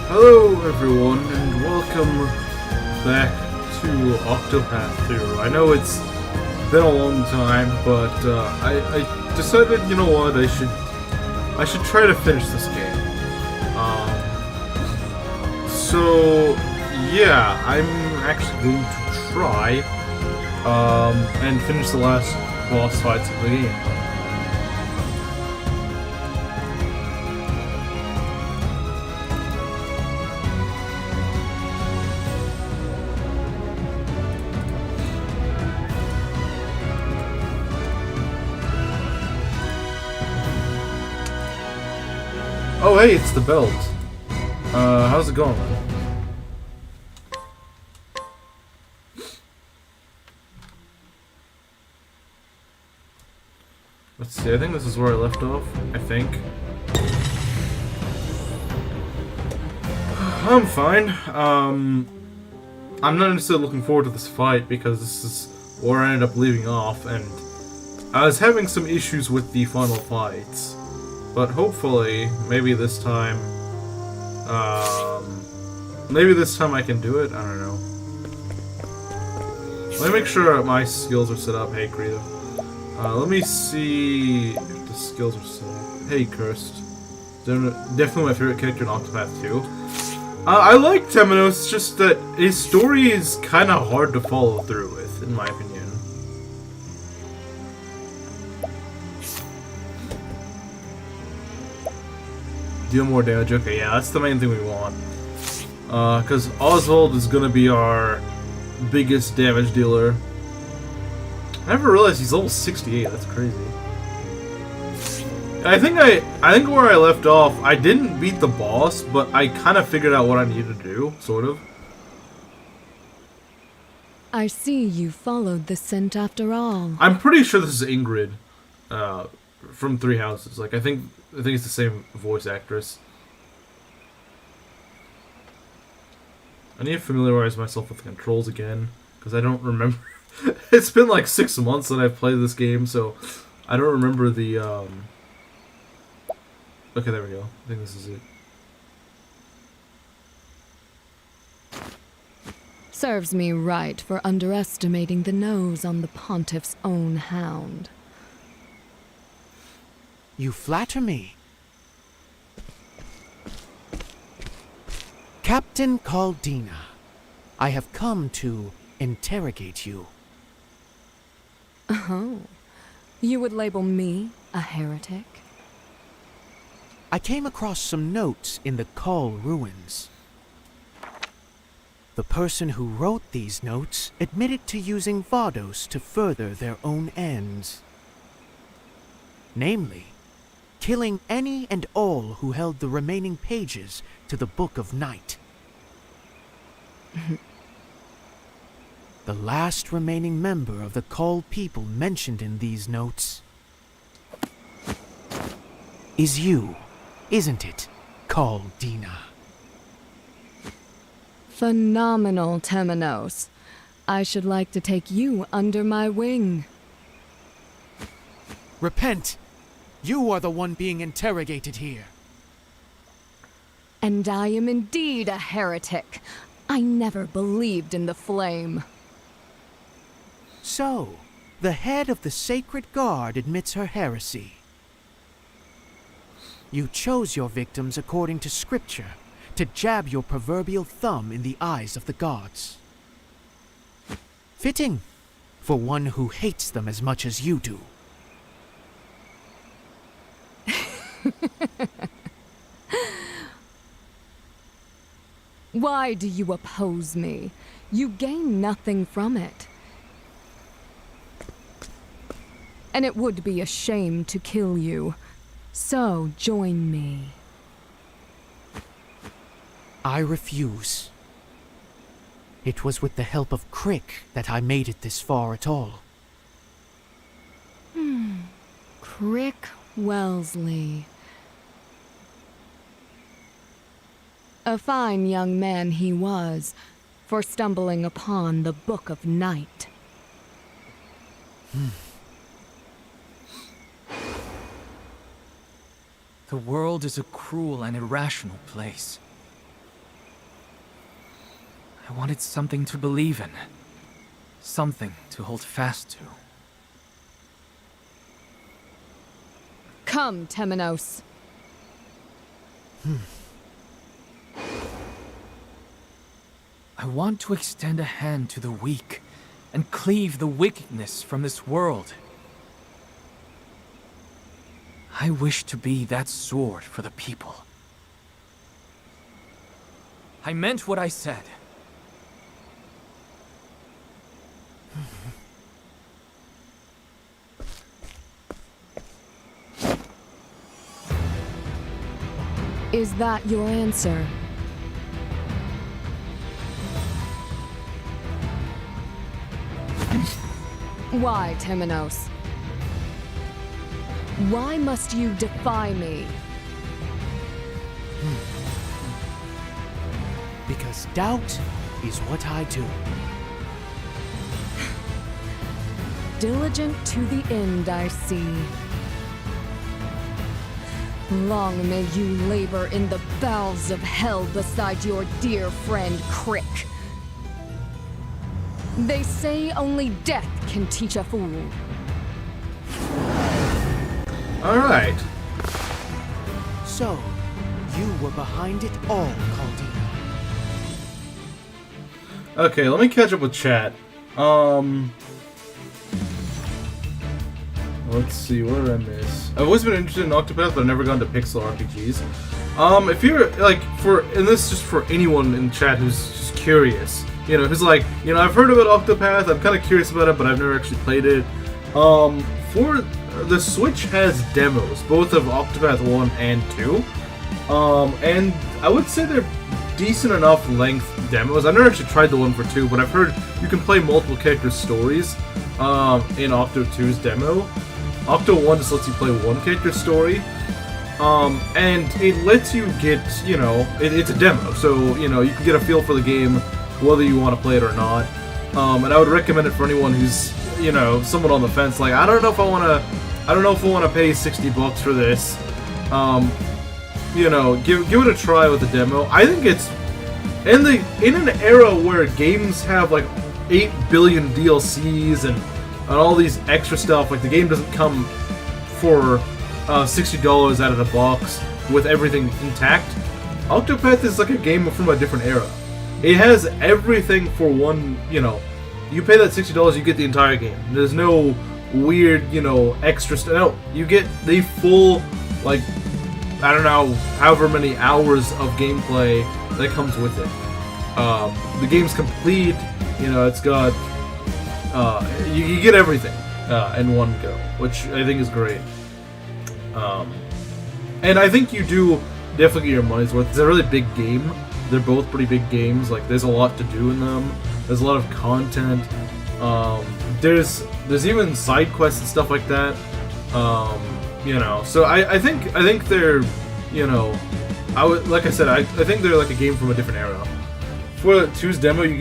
Hello everyone and welcome back to Octopath 2. I know it's been a long time, but I decided, you know what, I should try to finish this game. So yeah, I'm actually going to try and finish the last boss fights of the game. Oh hey, it's the belt. How's it going? Let's see, I think this is where I left off, I think. I'm fine. I'm not necessarily looking forward to this fight because this is where I ended up leaving off, and I was having some issues with the final fights. But hopefully, maybe this time I can do it. I don't know. Let me make sure my skills are set up. Hey, Creative. Let me see if the skills are set up. Hey, Cursed. Definitely my favorite character in Octopath 2. I like Temenos, it's just that his story is kind of hard to follow through with, in my opinion. Deal more damage. Okay, yeah, that's the main thing we want. Because Oswald is gonna be our biggest damage dealer. I never realized he's level 68. That's crazy. I think where I left off, I didn't beat the boss, but I kind of figured out what I needed to do, sort of. I see you followed the scent after all. I'm pretty sure this is Ingrid, from Three Houses. Like, I think it's the same voice actress. I need to familiarize myself with the controls again, because I don't remember. It's been like 6 months that I've played this game, so I don't remember the, Okay, there we go. I think this is it. Serves me right for underestimating the nose on the pontiff's own hound. You flatter me. Captain Caldina, I have come to interrogate you. Oh, you would label me a heretic? I came across some notes in the Kull ruins. The person who wrote these notes admitted to using Vados to further their own ends. Namely, killing any and all who held the remaining pages to the Book of Night. The last remaining member of the Kull people mentioned in these notes is you, isn't it, Caldina? Phenomenal, Temenos. I should like to take you under my wing. Repent! You are the one being interrogated here. And I am indeed a heretic. I never believed in the flame. So, the head of the Sacred Guard admits her heresy. You chose your victims according to scripture, to jab your proverbial thumb in the eyes of the gods. Fitting, for one who hates them as much as you do. Why do you oppose me? You gain nothing from it. And it would be a shame to kill you. So, join me. I refuse. It was with the help of Crick that I made it this far at all. Crick Wellesley. A fine young man he was, for stumbling upon the Book of Night. The world is a cruel and irrational place. I wanted something to believe in. Something to hold fast to. Come, Temenos. I want to extend a hand to the weak and cleave the wickedness from this world. I wish to be that sword for the people. I meant what I said. Is that your answer? Why, Temenos? Why must you defy me? Because doubt is what I do. Diligent to the end, I see. Long may you labor in the bowels of hell beside your dear friend Crick. They say only death can teach a fool. Alright. So, you were behind it all, Caldina. Okay, let me catch up with chat. Let's see, where did I miss? I've always been interested in Octopath, but I've never gone to pixel RPGs. If you're, like, and this is just for anyone in chat who's just curious, you know, who's like, you know, I've heard about Octopath, I'm kind of curious about it, but I've never actually played it. For the Switch has demos, both of Octopath 1 and 2. And I would say they're decent enough length demos. I've never actually tried the one for 2, but I've heard you can play multiple character stories in Octo 2's demo. Octo 1 just lets you play one character story, and it lets you get, you know, it's a demo, so, you know, you can get a feel for the game whether you want to play it or not. And I would recommend it for anyone who's, you know, somewhat on the fence, like, I don't know if I want to pay $60 for this. You know, give it a try with the demo. I think it's in an era where games have like 8 billion DLCs and all these extra stuff. Like, the game doesn't come for $60 out of the box with everything intact. Octopath is like a game from a different era. It has everything for one. You know, you pay that $60, you get the entire game. There's no weird, you know, extra stuff. No, you get the full, like, I don't know, however many hours of gameplay that comes with it. The game's complete, you know, it's got, you get everything in one go, which I think is great. And I think you do definitely get your money's worth. It's a really big game. They're both pretty big games. Like, there's a lot to do in them. There's a lot of content. There's even side quests and stuff like that. You know, so I think they're, you know, like I said, I think they're like a game from a different era. For 2's demo, you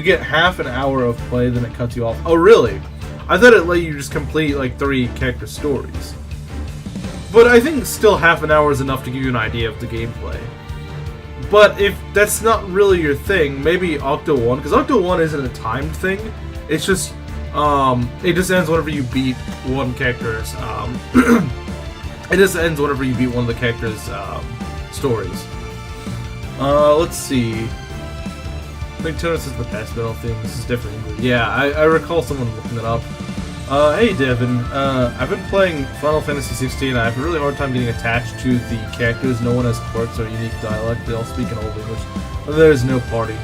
get half an hour of play, then it cuts you off. Oh, really? I thought it let you just complete like 3 character stories. But I think still half an hour is enough to give you an idea of the gameplay. But if that's not really your thing, maybe Octo 1, because Octo 1 isn't a timed thing. It's just, it just ends whenever you beat one character's, it just ends whenever you beat one of the character's, stories. Let's see. I think Temenos is the best, but I don't think this is definitely good. Yeah, I recall someone looking it up. Hey Devin, I've been playing Final Fantasy 16 and I have a really hard time getting attached to the characters. No one has quirks or unique dialect, they all speak in Old English. There's no party.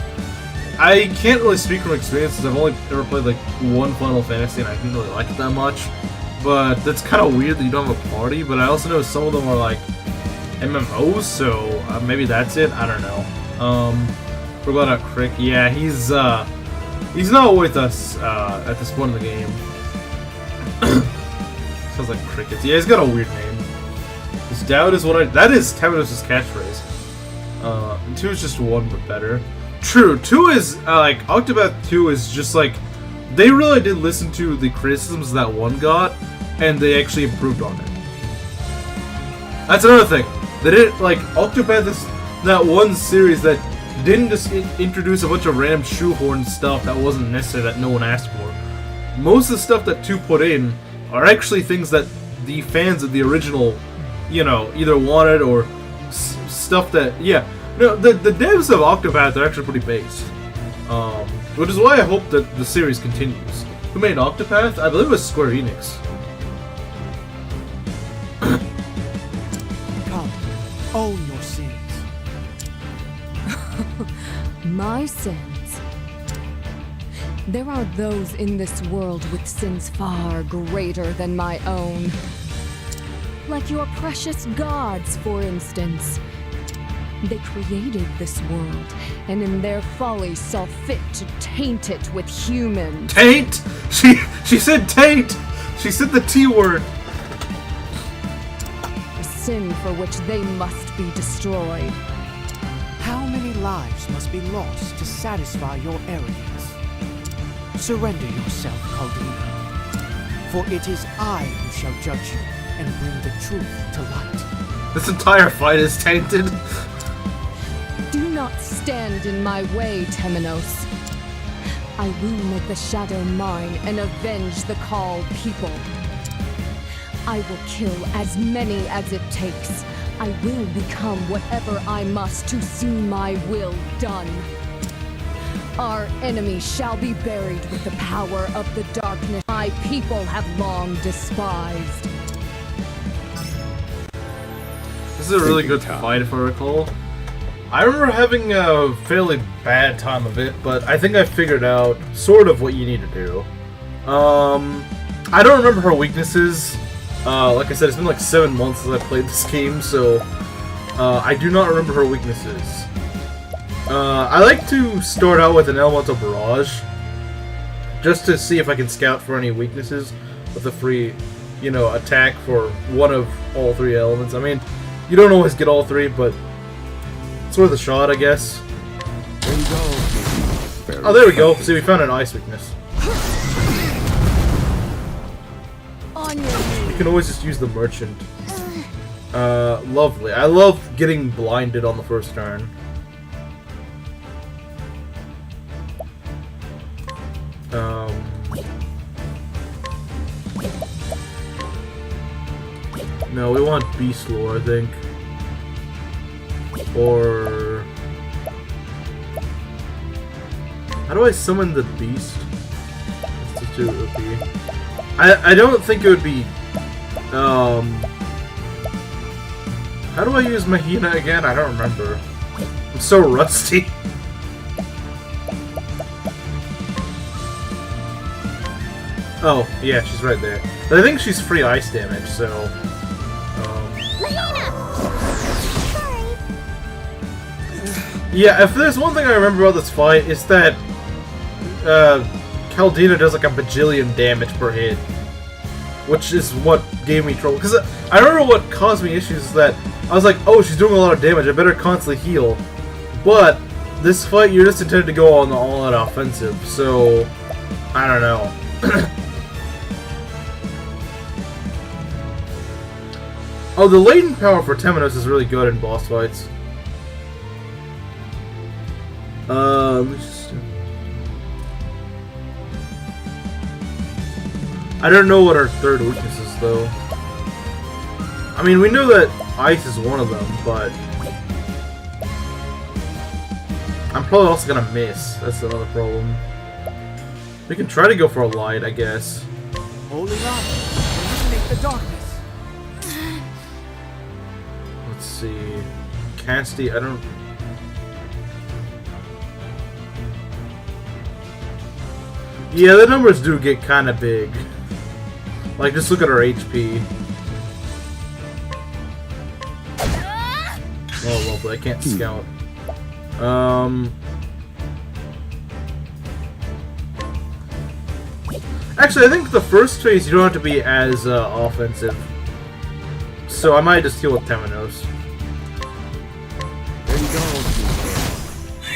I can't really speak from experience because I've only ever played like one Final Fantasy and I didn't really like it that much. But that's kind of weird that you don't have a party, but I also know some of them are like MMOs, so maybe that's it, I don't know. Forgot about Crick. Yeah, he's not with us at this point in the game. Sounds like crickets. Yeah, he's got a weird name. His doubt is what that is Temenos' catchphrase. 2 is just 1 but better. True, 2 is like Octopath 2 is just like they really did listen to the criticisms that 1 got and they actually improved on it. That's another thing. They didn't like Octopath is that one series that didn't just introduce a bunch of random shoehorn stuff that wasn't necessary that no one asked for. Most of the stuff that 2 put in are actually things that the fans of the original, you know, either wanted or stuff that, yeah. No, the devs of Octopath are actually pretty based. Which is why I hope that the series continues. Who made Octopath? I believe it was Square Enix. Come, own your sins. My sins. There are those in this world with sins far greater than my own. Like your precious gods, for instance. They created this world, and in their folly saw fit to taint it with humans. Taint? She said taint! She said the T word. A sin for which they must be destroyed. How many lives must be lost to satisfy your arrogance? Surrender yourself, Caldina, for it is I who shall judge you and bring the truth to light. This entire fight is tainted. Do not stand in my way, Temenos. I will make the shadow mine and avenge the Call people. I will kill as many as it takes. I will become whatever I must to see my will done. Our enemy shall be buried with the power of the darkness my people have long despised. This is a really good fight, if I recall. I remember having a fairly bad time of it, but I think I figured out sort of what you need to do. I don't remember her weaknesses. Like I said, it's been like 7 months since I played this game, so I do not remember her weaknesses. I like to start out with an elemental barrage, just to see if I can scout for any weaknesses with a free, you know, attack for one of all 3 elements. I mean, you don't always get all 3, but it's worth a shot, I guess. There you go. Oh, there we go. See, we found an ice weakness. On your knees. You can always just use the merchant. Lovely. I love getting blinded on the first turn. No, we want Beast Lore, I think. Or... how do I summon the Beast? Let's just do OP. I don't think it would be... how do I use Mahina again? I don't remember. I'm so rusty. Oh, yeah, she's right there. But I think she's free ice damage, so... yeah, if there's one thing I remember about this fight, it's that Caldina does like a bajillion damage per hit. Which is what gave me trouble. Because I remember what caused me issues is that I was like, oh, she's doing a lot of damage, I better constantly heal. But this fight, you're just intended to go on the all-out offensive, so... I don't know. Oh, the latent power for Temenos is really good in boss fights. Let me just... I don't know what our third weakness is, though. I mean, we know that ice is one of them, but... I'm probably also gonna miss. That's another problem. We can try to go for a light, I guess. Holding on, eliminate the darkness. Let's see... Casty, I don't... yeah, the numbers do get kind of big. Like, just look at her HP. Oh, lovely. I can't scout. Actually, I think the first phase you don't have to be as offensive. So I might just heal with Temenos. There you go.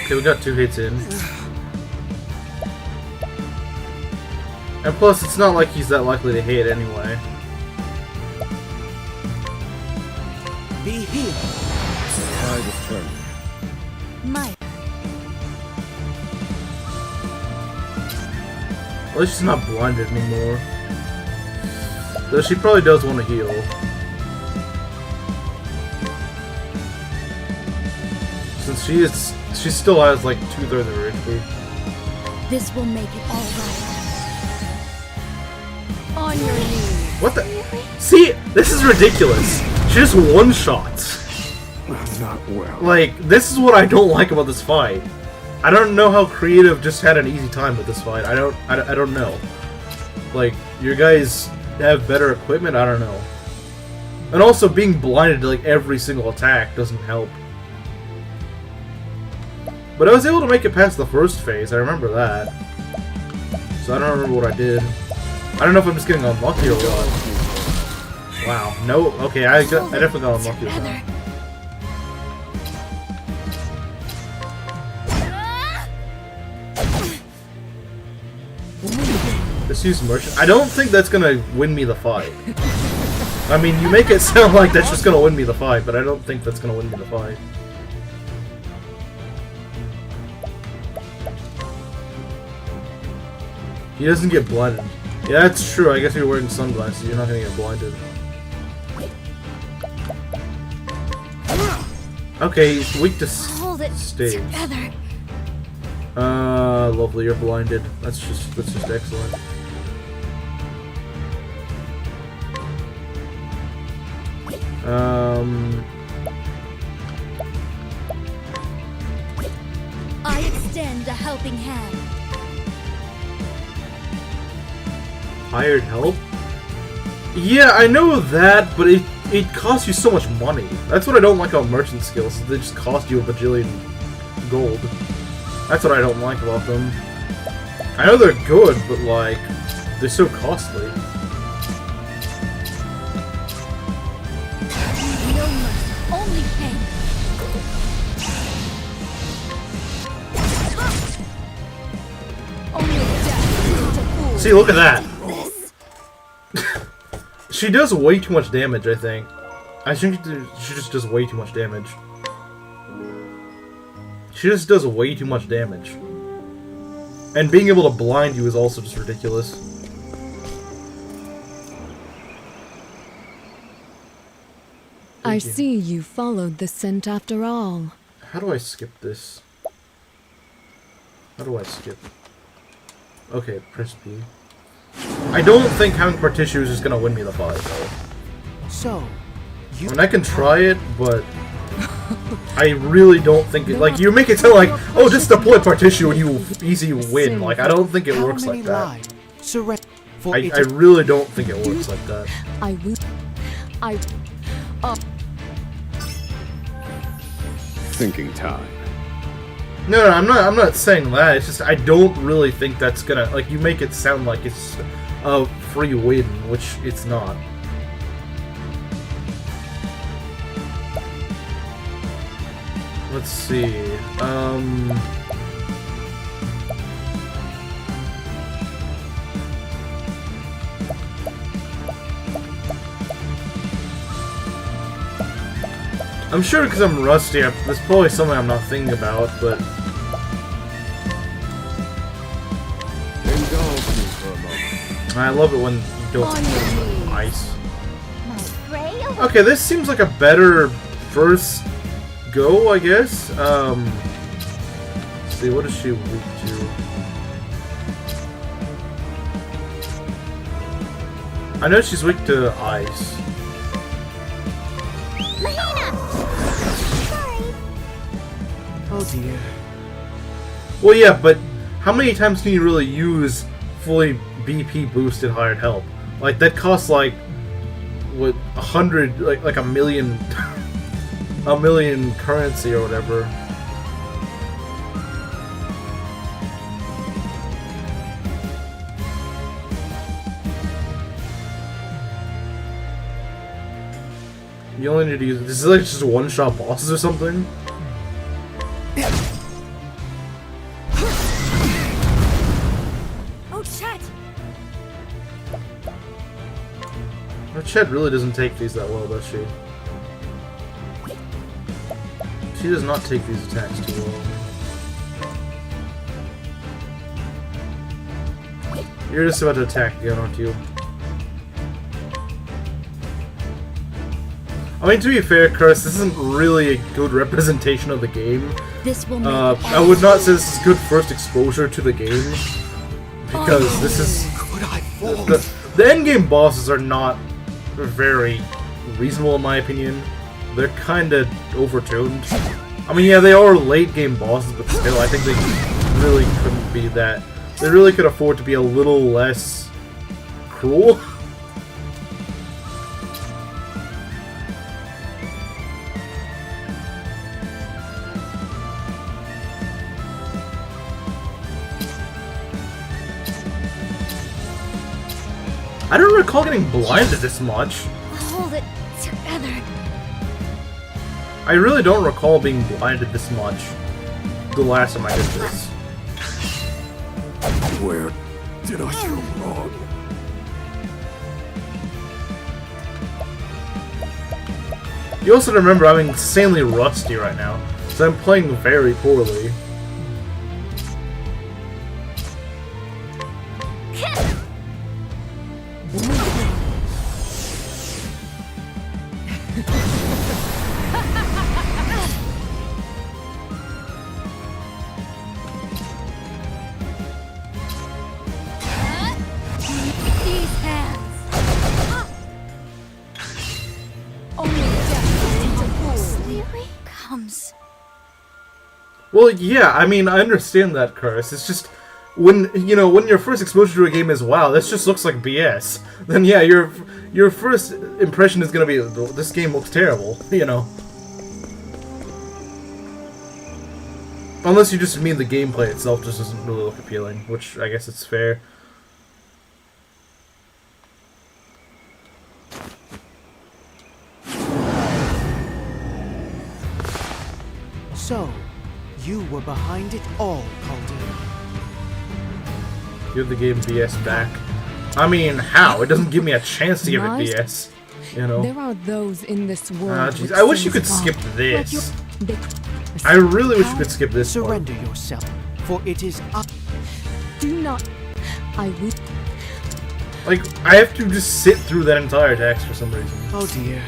Okay, we got 2 hits in. And plus, it's not like he's that likely to hit anyway. Be healed. Try this turn. Mike. At least she's not blinded anymore. Though she probably does want to heal. Since she still has like 2/3 of her HP. This will make it all right. On your knees. What the? See, this is ridiculous. She just one-shots. Not well. Like, this is what I don't like about this fight. I don't know how Creative just had an easy time with this fight. I don't know. Like, your guys have better equipment? I don't know. And also, being blinded to like every single attack doesn't help. But I was able to make it past the first phase, I remember that. So I don't remember what I did. I don't know if I'm just getting unlucky or what. Wow, no, okay, I definitely got unlucky with that. Just use Merchant. I don't think that's gonna win me the fight. I mean, you make it sound like that's just gonna win me the fight, but I don't think that's gonna win me the fight. He doesn't get blinded. Yeah, that's true. I guess if you're wearing sunglasses, you're not gonna get blinded. Okay, he's weak to stage. Lovely, you're blinded. That's just excellent. I extend a helping hand. Hired help? Yeah, I know that, but it costs you so much money. That's what I don't like about merchant skills. They just cost you a bajillion gold. That's what I don't like about them. I know they're good, but like, they're so costly. No mercy, only pain. Only death to fools. See, look at that! She does way too much damage, I think. I think she just does way too much damage. She just does way too much damage. And being able to blind you is also just ridiculous. I see you followed the scent after all. How do I skip this? How do I skip? Okay, press B. I don't think having Partition is just gonna win me the fight, though. So, I mean, I can try it, but I really don't think it. Like, you make it sound like, oh, just deploy Partition and you easy win. Like, I don't think it works like that. I really don't think it works like that. Thinking time. No, I'm not saying that. It's just I don't really think that's gonna, like, you make it sound like it's a free win, which it's not. Let's see. I'm sure because I'm rusty, there's probably something I'm not thinking about, but... Indulge me for a moment. I love it when you don't put ice. Okay, this seems like a better first go, I guess. Let's see, what is she weak to? I know she's weak to ice. Oh dear. Well, yeah, but how many times can you really use fully BP boosted hired help? Like, that costs like, what, 100, like a million, a million currency or whatever. You only need to use, this is like just one-shot bosses or something? Oh, Chet! Chet really doesn't take these that well, does she? She does not take these attacks too well. You're just about to attack again, aren't you? I mean, to be fair, Chris, this isn't really a good representation of the game. This will make I would not say this is good first exposure to the game, because this is... The endgame bosses are not very reasonable in my opinion. They're kinda overtuned. I mean, yeah, they are late game bosses, but still, I think they really couldn't be that. They really could afford to be a little less cruel. I don't recall getting blinded this much. Hold it together. I really don't recall being blinded this much the last time I did this. Where did I go wrong? You also remember I'm insanely rusty right now, so I'm playing very poorly. These hands. Only death into fools. Comes. Well, yeah, I mean, I understand that, Curse. It's just, when your first exposure to a game is, wow, this just looks like BS, then yeah, your first impression is gonna be, this game looks terrible, you know. Unless you just mean the gameplay itself just doesn't really look appealing, which I guess it's fair. So, you were behind it all, Calderon. Give the game BS back. I mean, how? It doesn't give me a chance to give it BS. You know? There are those in this world. Ah, jeez. I wish you could skip this. I really wish you could skip this part. Surrender yourself, for it is up. Do not. I will. Like, I have to just sit through that entire text for some reason. Oh dear.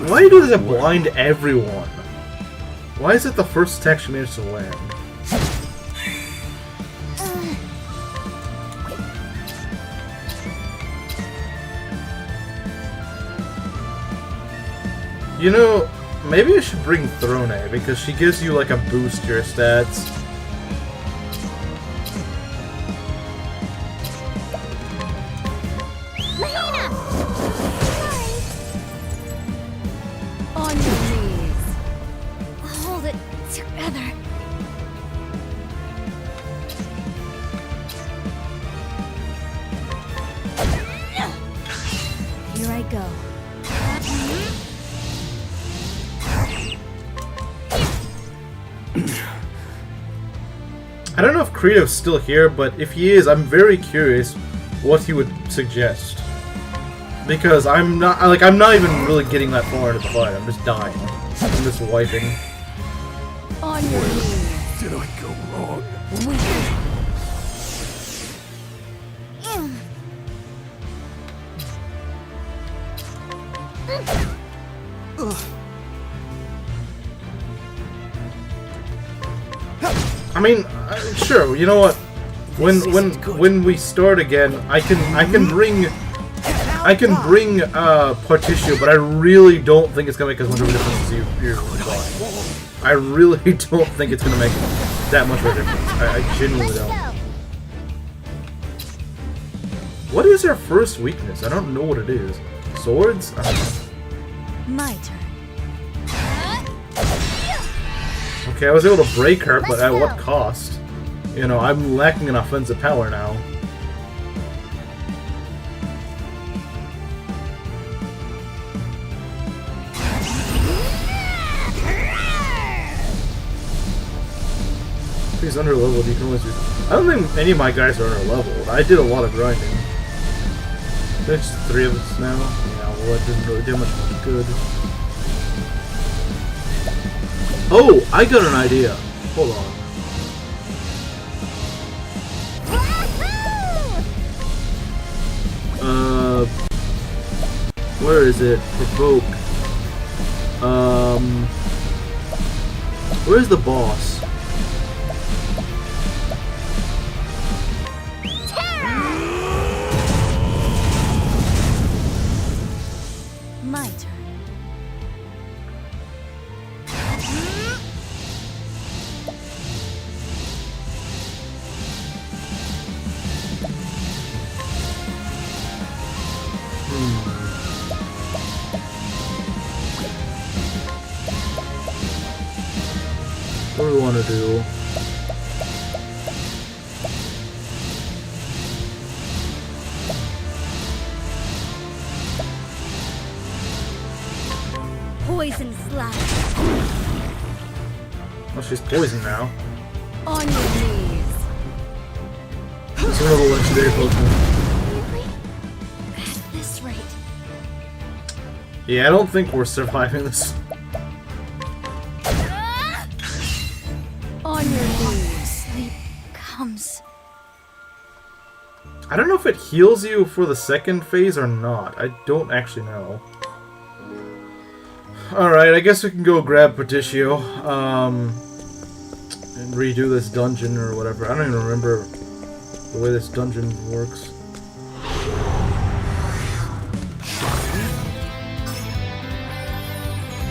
Why do you do this to blind everyone? Why is it the first attack she managed to land? You know, maybe I should bring Throne, because she gives you like a boost to your stats. On your knees. Hold it together. Here I go. I don't know if Credo's still here, but if he is, I'm very curious what he would suggest. Because I'm not even really getting that far into the fight. I'm just dying. I'm just wiping. On your knees. Did I go wrong? I mean, sure. You know what? When we start again, I can bring Particio, but I really don't think it's gonna make as much of a difference as you're implying. I really don't think it's gonna make that much of a difference. I genuinely don't. What is her first weakness? I don't know what it is. Swords? I don't know. My turn. Okay, I was able to break her, but at what cost? You know, I'm lacking in offensive power now. If he's under leveled, you can always do. I don't think any of my guys are under leveled. I did a lot of grinding. There's 3 of us now. Yeah, Well, that didn't really do much good. Oh, I got an idea. Hold on. Where is it? Provoke. Where's the boss? My turn. What do we want to do? Poison slash. Oh, she's poisoned now. On your knees. It's one of the legendary Pokemon. Really? At this rate. Yeah, I don't think we're surviving this. On your knees. Sleep comes. I don't know if it heals you for the second phase or not. I don't actually know. Alright, I guess we can go grab Petitio, and redo this dungeon or whatever. I don't even remember the way this dungeon works.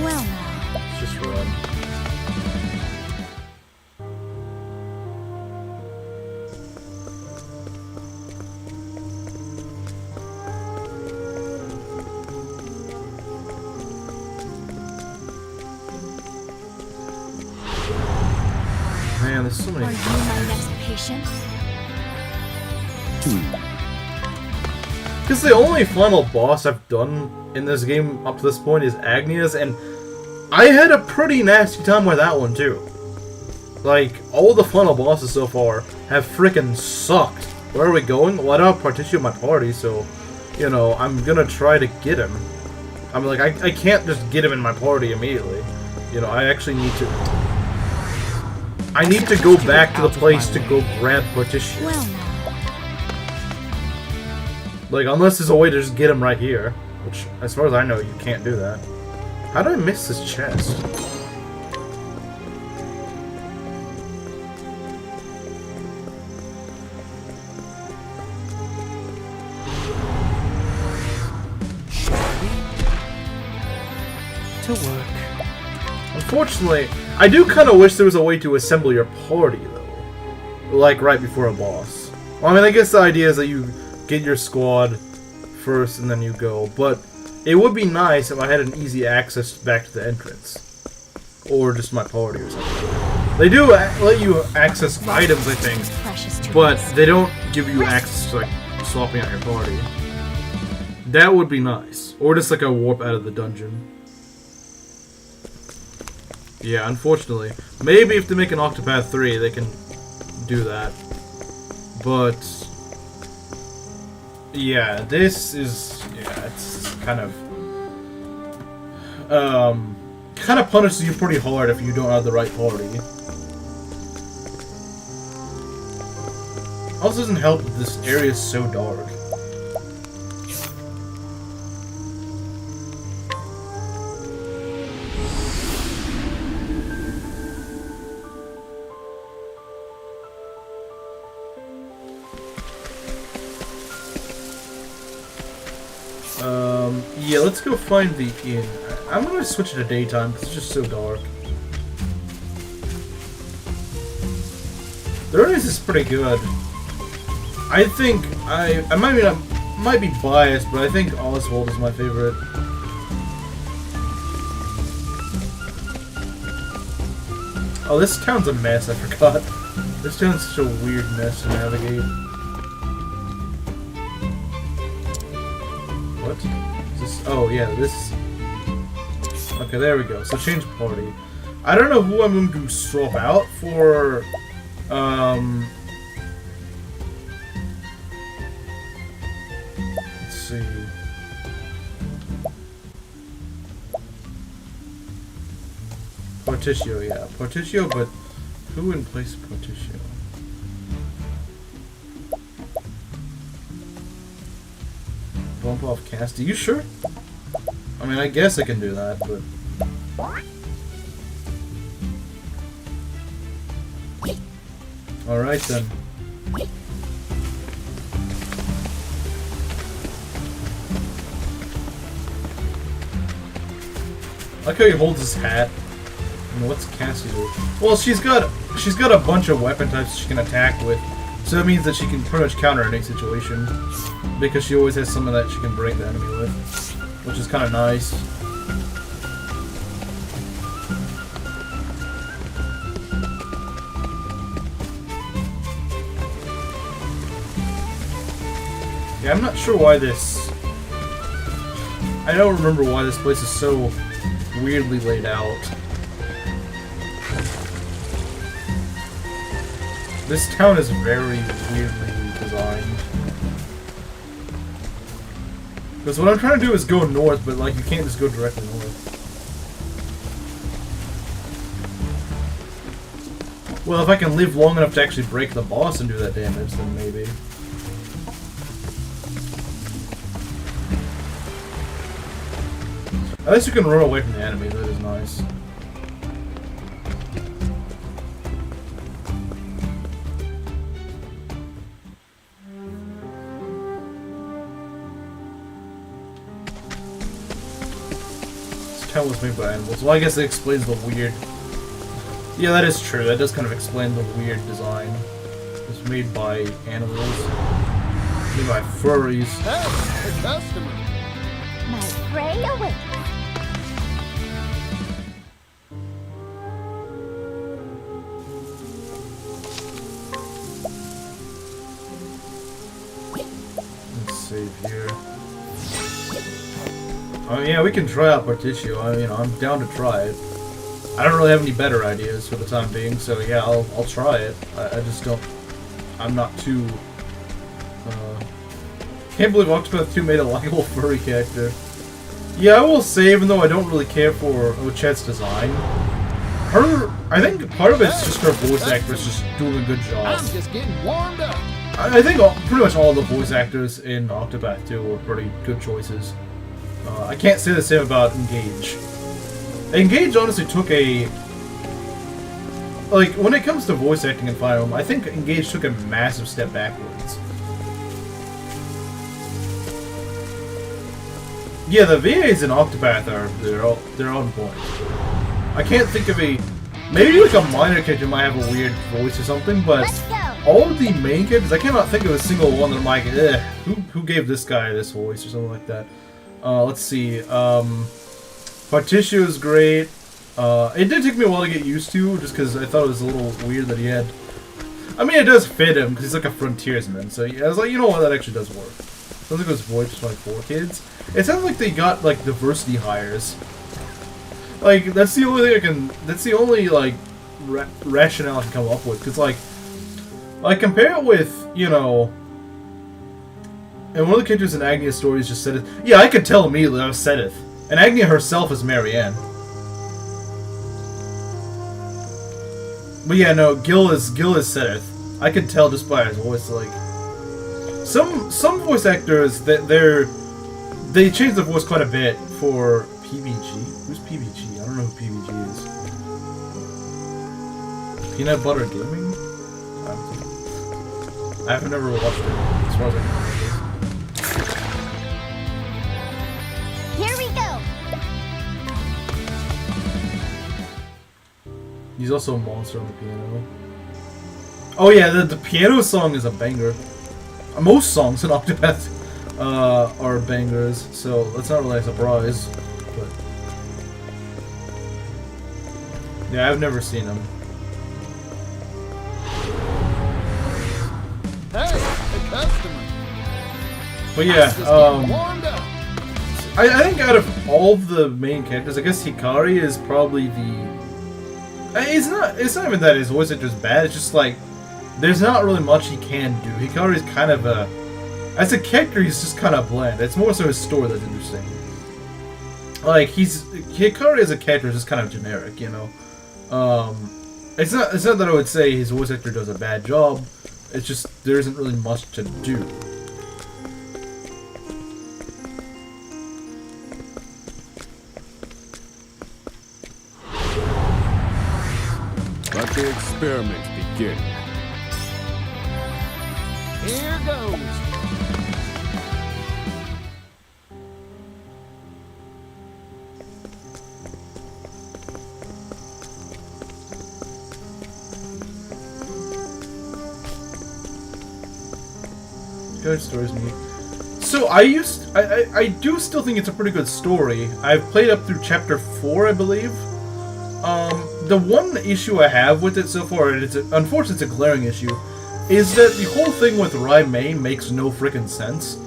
Well now. Let's just run. Man, there's so many. Are you my next patient? Because the only final boss I've done in this game up to this point is Agnia's, and I had a pretty nasty time with that one too. Like, all the final bosses so far have frickin' sucked. Where are we going? Well, I don't have Partition in my party, so, you know, I'm gonna try to get him. I'm like, I can't just get him in my party immediately. You know, I actually need to... I need to go back to the place to go grab Partition. Well now. Like, unless there's a way to just get him right here. Which, as far as I know, you can't do that. How did I miss this chest? To work. Unfortunately, I do kind of wish there was a way to assemble your party, though. Like, right before a boss. Well, I mean, I guess the idea is that you get your squad first and then you go, but it would be nice if I had an easy access back to the entrance. Or just my party or something. They do let you access items, I think, Precious to but us. they don't give you access to, like, swapping out your party. That would be nice. Or just, like, a warp out of the dungeon. Yeah, unfortunately. Maybe if they make an Octopath 3, they can do that. But... yeah, this is... yeah, it's kind of... kind of punishes you pretty hard if you don't have the right party. Also doesn't help that this area is so dark. Yeah, let's go find the inn. I'm gonna switch it to daytime because it's just so dark. The release is pretty good. I think I might be biased, but I think Oswald is my favorite. Oh, this town's a mess. I forgot. This town's such a weird mess to navigate. What? Oh, yeah, this... okay, there we go. So change party. I don't know who I'm going to swap out for... let's see... Particio, yeah. Particio, but who in place of Particio? Bump off Casty. You sure? I mean, I guess I can do that, but... Alright then. I like how he holds his hat. And what's Cassie do? Well, she's got a bunch of weapon types she can attack with, so that means that she can pretty much counter any situation, because she always has something that she can break the enemy with, which is kind of nice. Yeah, I'm not sure why this... I don't remember why this place is so weirdly laid out. This town is very weirdly designed. Because what I'm trying to do is go north, but like you can't just go directly north. Well, if I can live long enough to actually break the boss and do that damage, then maybe. At least you can run away from the enemy, that is nice. This town was made by animals. Well, I guess it explains the weird... Yeah, that is true. That does kind of explain the weird design. It's made by animals. Made by furries. Hey, a customer. My prey awaits. Let's save here. Oh yeah, we can try out Particio. I mean, I'm down to try it. I don't really have any better ideas for the time being, so yeah, I'll try it. I just don't... I'm not too... Can't believe Octopath 2 made a likable furry character. Yeah, I will say, even though I don't really care for Ochet's design. I think part of it's just her voice actress just doing a good job. I'm just getting warmed up. I think pretty much all the voice actors in Octopath 2 were pretty good choices. I can't say the same about Engage. Engage honestly took a... Like, when it comes to voice acting in Fire Emblem, I think Engage took a massive step backwards. Yeah, the VAs in Octopath they're on point. I can't think of a... Maybe like a minor character might have a weird voice or something, but Let's go. all of the main characters, I cannot think of a single one that I'm like, who gave this guy this voice or something like that. Let's see, Particio is great. It did take me a while to get used to, just because I thought it was a little weird that he had... I mean, it does fit him, because he's like a frontiersman, so yeah, I was like, you know what, that actually does work. Sounds like it was voiced by 4 kids. It sounds like they got, like, diversity hires. Like, that's the only thing I can... That's the only, like, rationale I can come up with, because, like, compare it with, you know... And one of the characters in Agnia's story is just Sedith. Yeah, I could tell immediately that was Sedith. And Agnia herself is Marianne. But yeah, no, Gil is Sedith. I could tell just by his voice, like... Some voice actors, they change their voice quite a bit for PBG. Who's PBG? I don't know who PBG is. Peanut Butter Gaming? I've never watched it, as far as I can remember. Here we go. He's also a monster on the piano. Oh yeah, the piano song is a banger. Most songs in Octopath are bangers, so that's not really a surprise. But yeah, I've never seen them. Hey, a customer. But yeah, Warmed up. I think out of all the main characters, I guess Hikari is probably the... It's not even that his voice actor is bad, it's just like, there's not really much he can do. Hikari is kind of a... As a character, he's just kind of bland. It's more so his story that's interesting. Like, Hikari as a character is just kind of generic, you know? It's not that I would say his voice actor does a bad job. It's just there isn't really much to do. Let the experiment begin. Here goes. Good story's neat. So I do still think it's a pretty good story. I've played up through chapter 4, I believe. The one issue I have with it so far, and unfortunately it's a glaring issue, is that the whole thing with Rai Mei makes no freaking sense.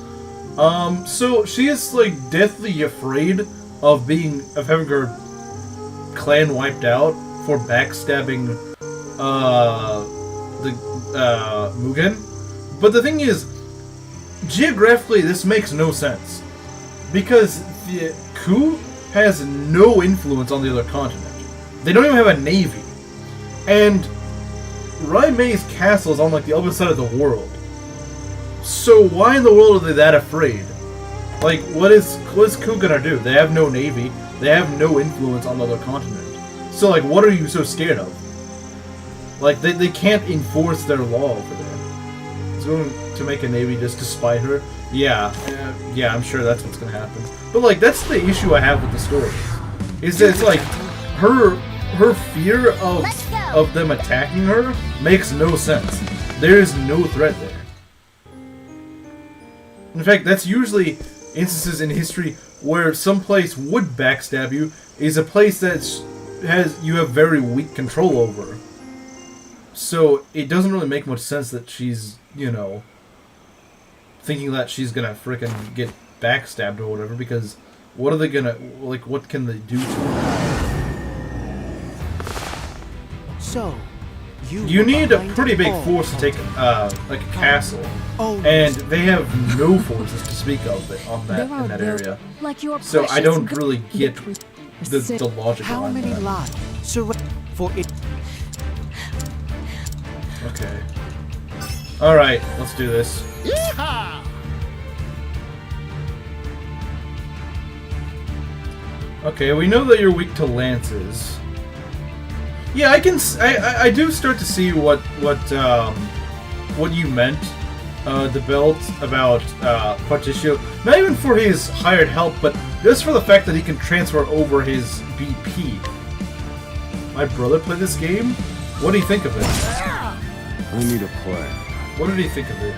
So she is like deathly afraid of having her clan wiped out for backstabbing the Mugen. But the thing is, geographically this makes no sense, because the Ku has no influence on the other continent. They don't even have a navy. And Rai Mei's castle is on like the other side of the world. So why in the world are they that afraid? Like, what is Ku gonna do? They have no navy. They have no influence on the other continent. So like, what are you so scared of? Like, they can't enforce their law over there. It's going to make a navy just to spite her. Yeah, I'm sure that's what's gonna happen. But like, that's the issue I have with the story. Is that it's like her fear of them attacking her makes no sense. There is no threat there. In fact, that's usually instances in history where some place would backstab you is a place you have very weak control over. So it doesn't really make much sense that she's, thinking that she's gonna frickin' get backstabbed or whatever, because what are they gonna, what can they do to her? So, you need a pretty big force to take, like a castle, and they have no forces to speak of in that area. Like your so I don't really get the logic How behind many that. lives for it? Okay. Alright, let's do this. Yeehaw! Okay, we know that you're weak to lances. Yeah, I do start to see what you meant, the belt about Particio. Not even for his hired help, but just for the fact that he can transfer over his BP. My brother played this game? What do you think of it? I need a plan. What did he think of it?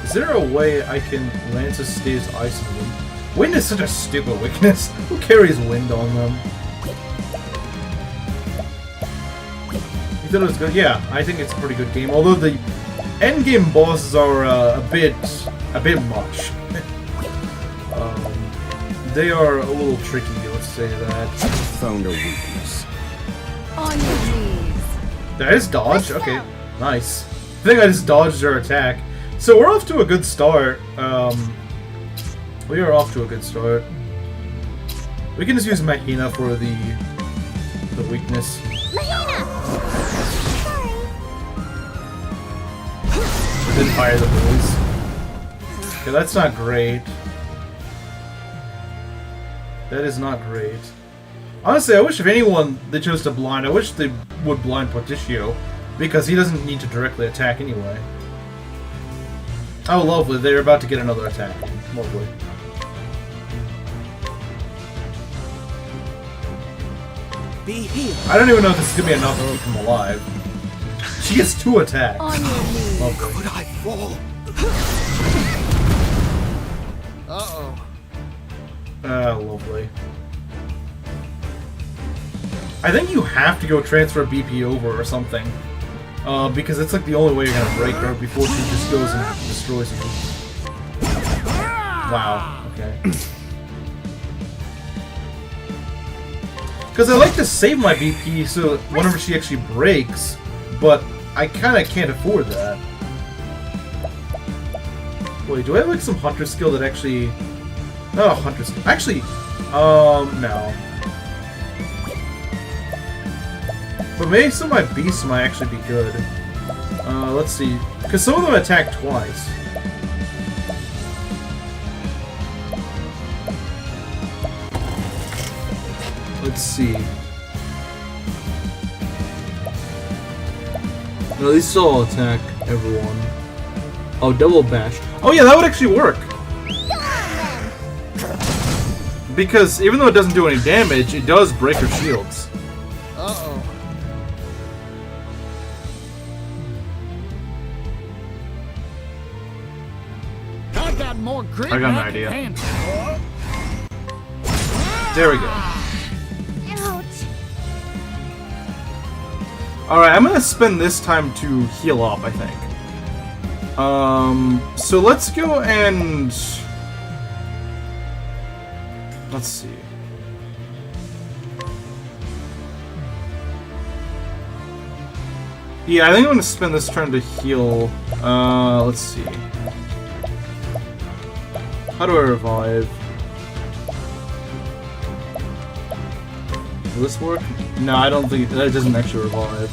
Is there a way I can Lance's stays ice and wind? Wind is such a stupid weakness. Who carries wind on them? You thought it was good? Yeah, I think it's a pretty good game. Although the endgame bosses are a bit much. They are a little tricky, let's say that. Found a weakness. On your knees. That is dodge? Okay, nice. I think I just dodged her attack. So we're off to a good start. We are off to a good start. We can just use Mahina for the weakness. Mahina! Then fire the bullies. Okay, that's not great. That is not great. Honestly, I wish if anyone they chose to blind, I wish they would blind Particio, because he doesn't need to directly attack anyway. Oh, lovely. They're about to get another attack. Lovely. Be healed. I don't even know if this is going to be enough to keep him alive. She gets 2 attacks. On your knees. Lovely. Could I fall? Uh-oh. Ah, lovely. I think you have to go transfer BP over or something. Because it's like the only way you're gonna break her before she just goes and destroys you. Wow, okay. Because I like to save my BP so whenever she actually breaks, but I kinda can't afford that. Wait, do I have like some hunter skill that actually... Not a hunter skill. Actually, No. But maybe some of my beasts might actually be good. Let's see. Because some of them attack twice. Let's see. No, these still all attack everyone. Oh, double bash. Oh yeah, that would actually work. Because even though it doesn't do any damage, it does break her shields. Uh-oh. I got more grit I got an than idea. can handle. There we go. Ouch. Alright, I'm gonna spend this time to heal up, I think. So let's go and... Let's see. Yeah, I think I'm gonna spend this turn to heal. Let's see. How do I revive? Will this work? No, I don't think that doesn't actually revive.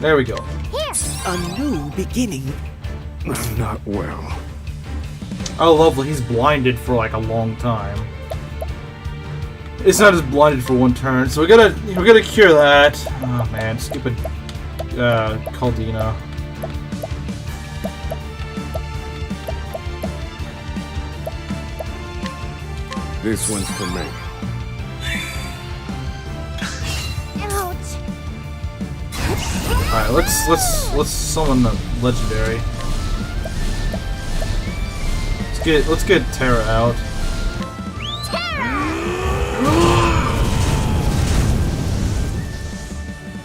There we go. Here. A new beginning. I'm not well. Oh, lovely. He's blinded for like a long time. It's not just blinded for one turn, so we gotta cure that. Oh man, stupid Caldina. This one's for me. Ouch. Alright, let's summon the legendary. Let's get Terra out.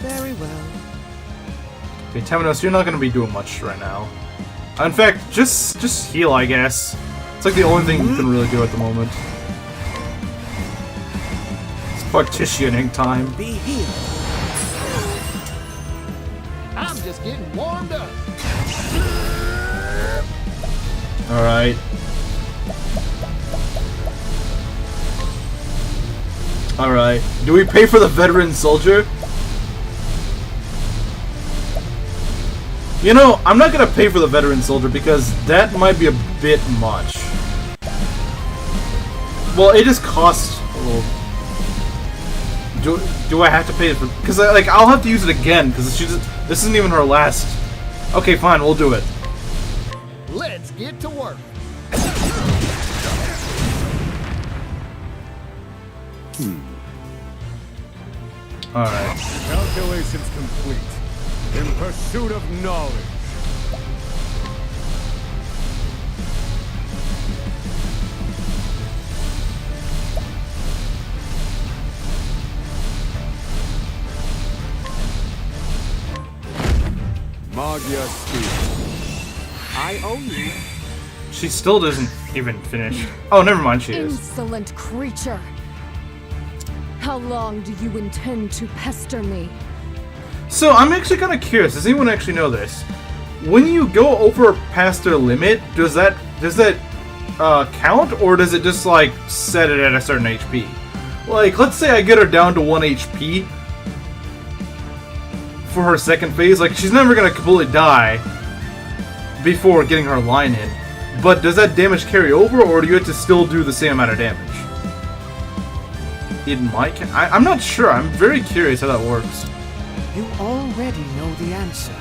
Very well. Okay, Temenos, you're not gonna be doing much right now. In fact, just heal, I guess. It's like the only thing you can really do at the moment. It's partitioning time. Be healed. I'm just getting warmed up. Alright. Alright. Do we pay for the veteran soldier? You know, I'm not gonna pay for the veteran soldier because that might be a bit much. Well, it just costs a little. Do I have to pay it for? Because like I'll have to use it again because this isn't even her last. Okay, fine, we'll do it. Let's get to work. All right. Calculations complete. In pursuit of knowledge. Magya speed. I owe you. She still doesn't even finish. Oh, never mind. She is. Insolent creature! How long do you intend to pester me? So I'm actually kind of curious. Does anyone actually know this? When you go over past their limit, does that count, or does it just like set it at a certain HP? Like, let's say I get her down to 1 HP for her second phase. Like, she's never gonna completely die before getting her line in. But does that damage carry over, or do you have to still do the same amount of damage? It might. I'm not sure. I'm very curious how that works. You already know the answer.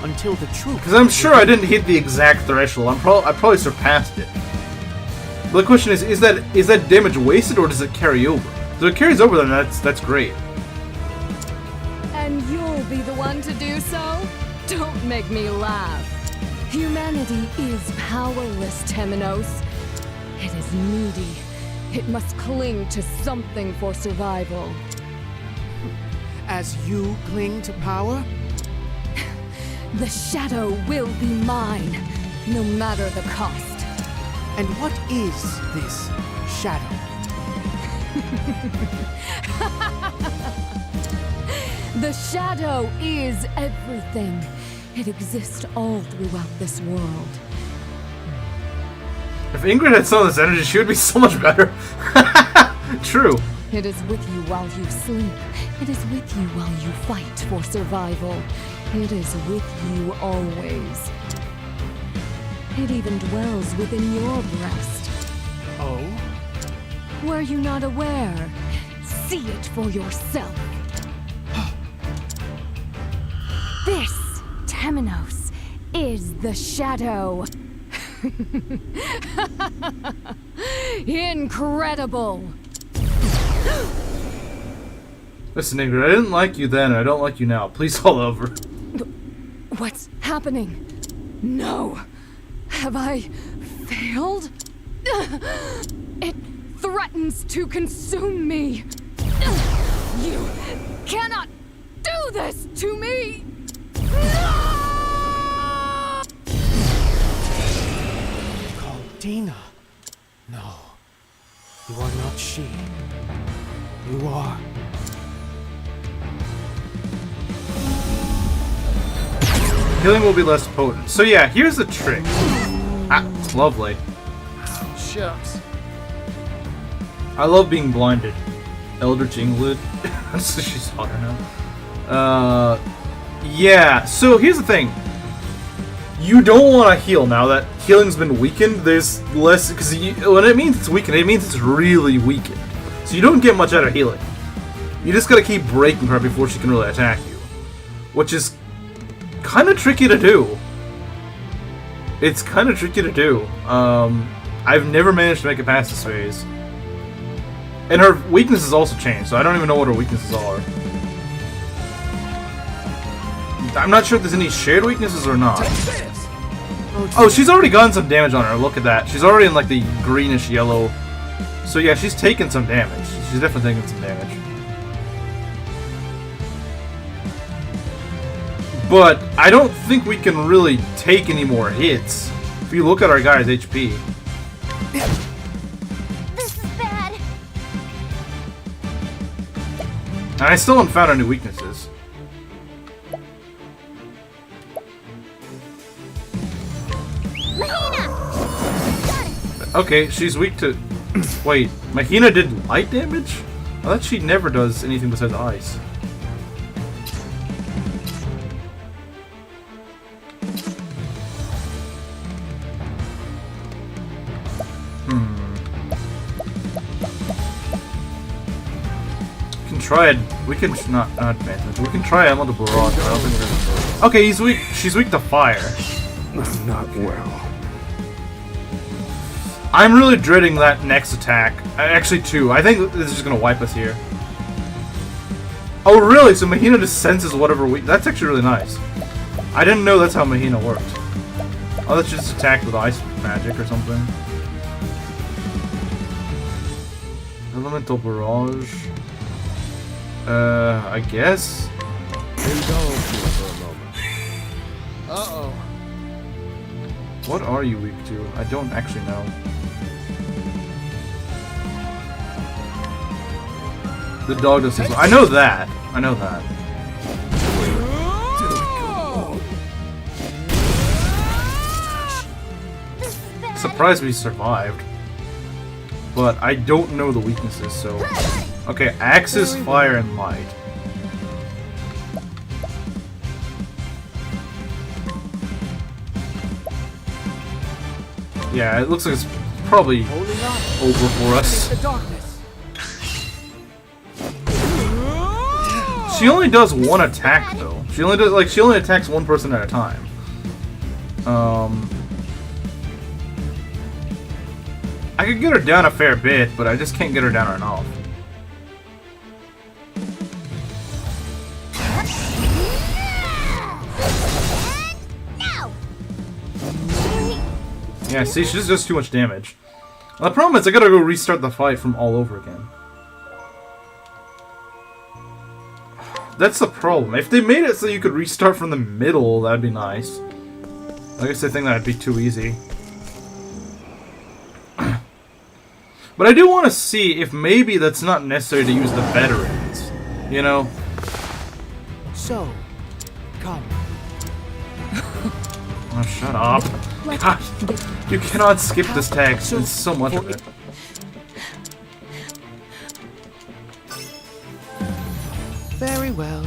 Until the truth. Because I'm sure I didn't hit the exact threshold. I probably surpassed it. But the question is that damage wasted or does it carry over? If it carries over, then that's great. And you'll be the one to do so? Don't make me laugh. Humanity is powerless, Temenos. It is needy. It must cling to something for survival. As you cling to power? The shadow will be mine, no matter the cost. And what is this shadow? The shadow is everything. It exists all throughout this world. If Ingrid had some of this energy, she would be so much better. True. It is with you while you sleep. It is with you while you fight for survival. It is with you always. It even dwells within your breast. Oh? Were you not aware? See it for yourself. This, Temenos, is the shadow. Incredible! Listen, Ingrid, I didn't like you then, and I don't like you now. Please all over. What's happening? No! Have I failed? It threatens to consume me! You cannot do this to me! No! Dina. No. You are not she. You are... Healing will be less potent. So yeah, here's the trick. Ah, it's lovely. Shucks. I love being blinded. Eldritch Ingrid. So she's hotter now. Yeah, so here's the thing. You don't want to heal now that healing's been weakened. There's less, because when it means it's weakened, it means it's really weakened. So you don't get much out of healing. You just gotta keep breaking her before she can really attack you. Which is kind of tricky to do. It's kind of tricky to do. I've never managed to make it past this phase. And her weaknesses also changed, so I don't even know what her weaknesses are. I'm not sure if there's any shared weaknesses or not. Oh, she's already gotten some damage on her. Look at that. She's already in like the greenish yellow. So yeah, she's taken some damage. She's definitely taken some damage. But I don't think we can really take any more hits. If you look at our guy's HP. This is bad. And I still haven't found any weaknesses. Mahina! Got it. Okay, she's weak to... Wait, Mahina did light damage? I thought she never does anything besides ice. We can try it. We can not advantage. We can try Elemental Barrage. I don't think we're gonna... Okay, he's weak. She's weak to fire. I'm not well. I'm really dreading that next attack. Actually, two. I think this is just gonna wipe us here. Oh, really? So Mahina just senses whatever we... That's actually really nice. I didn't know that's how Mahina worked. Oh, that's just attacked with ice magic or something. Elemental Barrage. I guess? Indulge me for a moment. Uh-oh. What are you weak to? I don't actually know. The dog does this. I know that. I know that. This is bad. Surprised we survived. But I don't know the weaknesses, so... Okay, Axis, Fire, and Light. Yeah, it looks like it's probably Holding on. over for us. The darkness. She only does one attack though. She only attacks one person at a time. I could get her down a fair bit, but I just can't get her down enough. No! Yeah, see, she just does too much damage. Well, the problem is I gotta go restart the fight from all over again. That's the problem. If they made it so you could restart from the middle, that'd be nice. I guess I think that'd be too easy. But I do want to see if maybe that's not necessary to use the veterans. You know? So, come. Oh, shut up. God, you cannot skip this text. It's so much of it. Very well.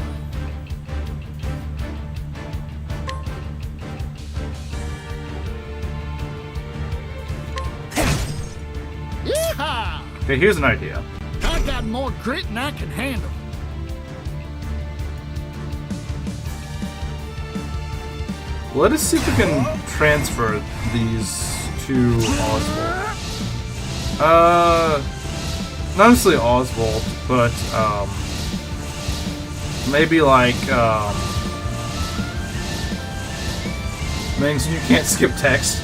Yeehaw! Okay, here's an idea. I got more grit than I can handle. Let us see if we can transfer these to Oswald. Not necessarily Oswald, but, maybe like, things you can't skip text.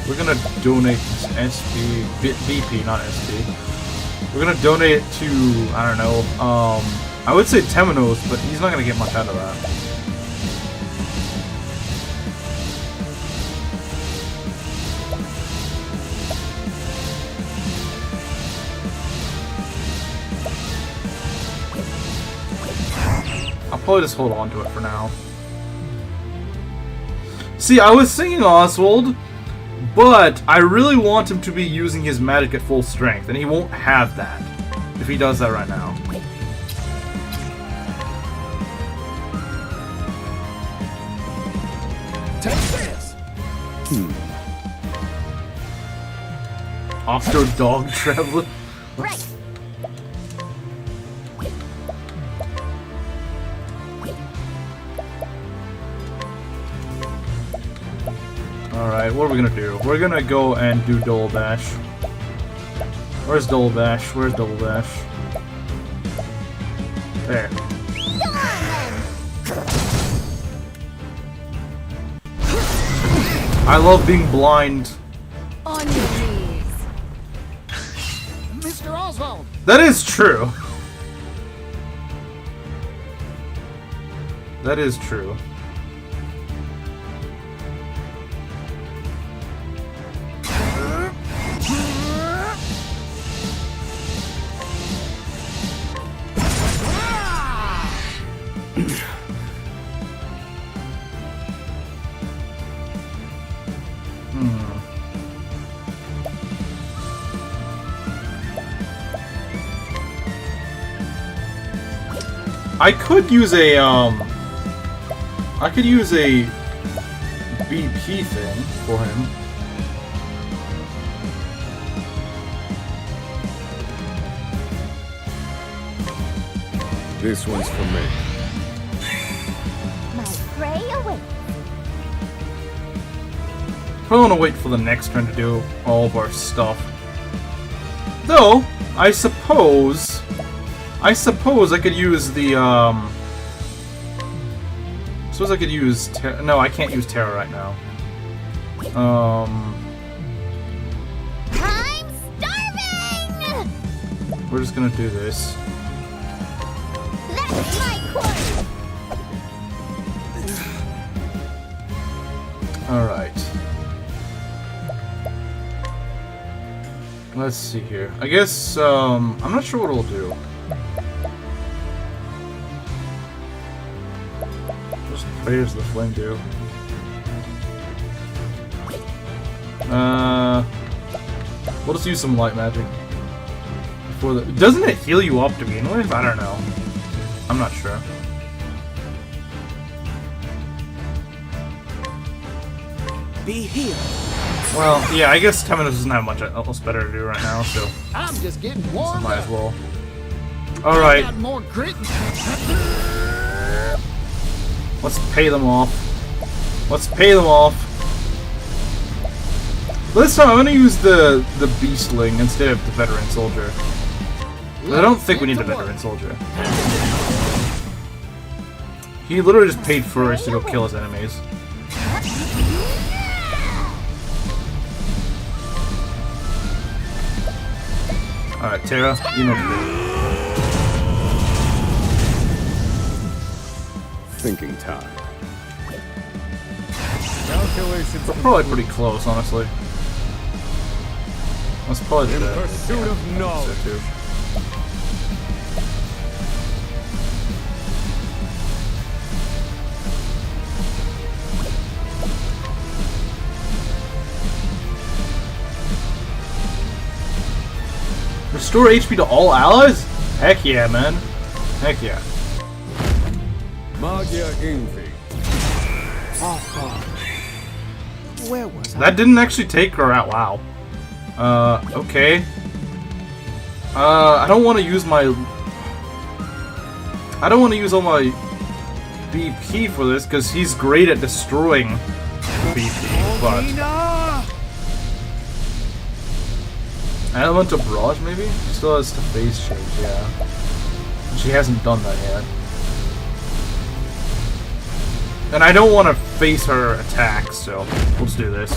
We're gonna donate SP, BP, not SP. We're gonna donate it to, I don't know, I would say Temenos, but he's not gonna get much out of that. I'll probably just hold on to it for now. See, I was thinking Oswald, but I really want him to be using his magic at full strength, and he won't have that if he does that right now. Take this! Octo dog traveler. Right. Alright, what are we gonna do? We're gonna go and do Double Dash. Where's Double Dash? Where's Double Dash? There. I love being blind. On your knees. Mr. Oswald! That is true. That is true. I could use a, I could use a BP thing for him. This one's for me. My prey awaits. I want to wait for the next turn to do all of our stuff. Though, I suppose I could use the, suppose I could use no, I can't use Terra right now. I'm starving! We're just gonna do this. That's my quarter! Alright. Let's see here. I guess, I'm not sure what it'll do. Just prayers the flame do. We'll just use some light magic. Before the doesn't it heal you up to begin with? I don't know. I'm not sure. Be healed. Well, yeah, I guess Temenos doesn't have much else better to do right now, so I'm just getting warmed might up. as well. I Alright, got more grit. let's pay them off. Let's pay them off. This time I'm gonna use the Beastling instead of the Veteran Soldier. I don't think we need a Veteran Soldier. He literally just paid for us to go kill his enemies. Alright, Terra, you know what to do. Thinking time. Calculations We're probably pretty close, honestly. That's probably in the pursuit of knowledge. too. Restore HP to all allies? Heck yeah, man. Heck yeah. Magia Infi. Oh, where was I? That didn't actually take her out. Wow. Okay. I don't want to use my... I don't want to use all my BP for this, because he's great at destroying BP, but... Element of Barrage, maybe? Still has to face change, yeah. She hasn't done that yet. And I don't want to face her attack, so let's do this.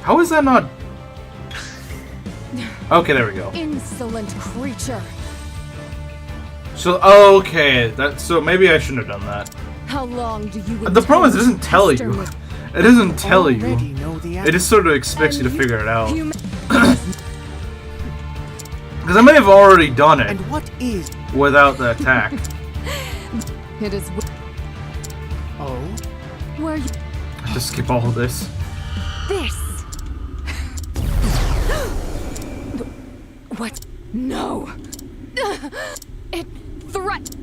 How is that not... Okay, there we go. Insolent creature. So, okay, so maybe I shouldn't have done that. How long do you The problem is it doesn't tell you. intend to pester It doesn't tell you. Already know the It just sort of expects you to And figure it out. me? Because I may have already done it And what is? without the attack. It is Oh, where you... I have to skip all of this. This. What? No. It threat.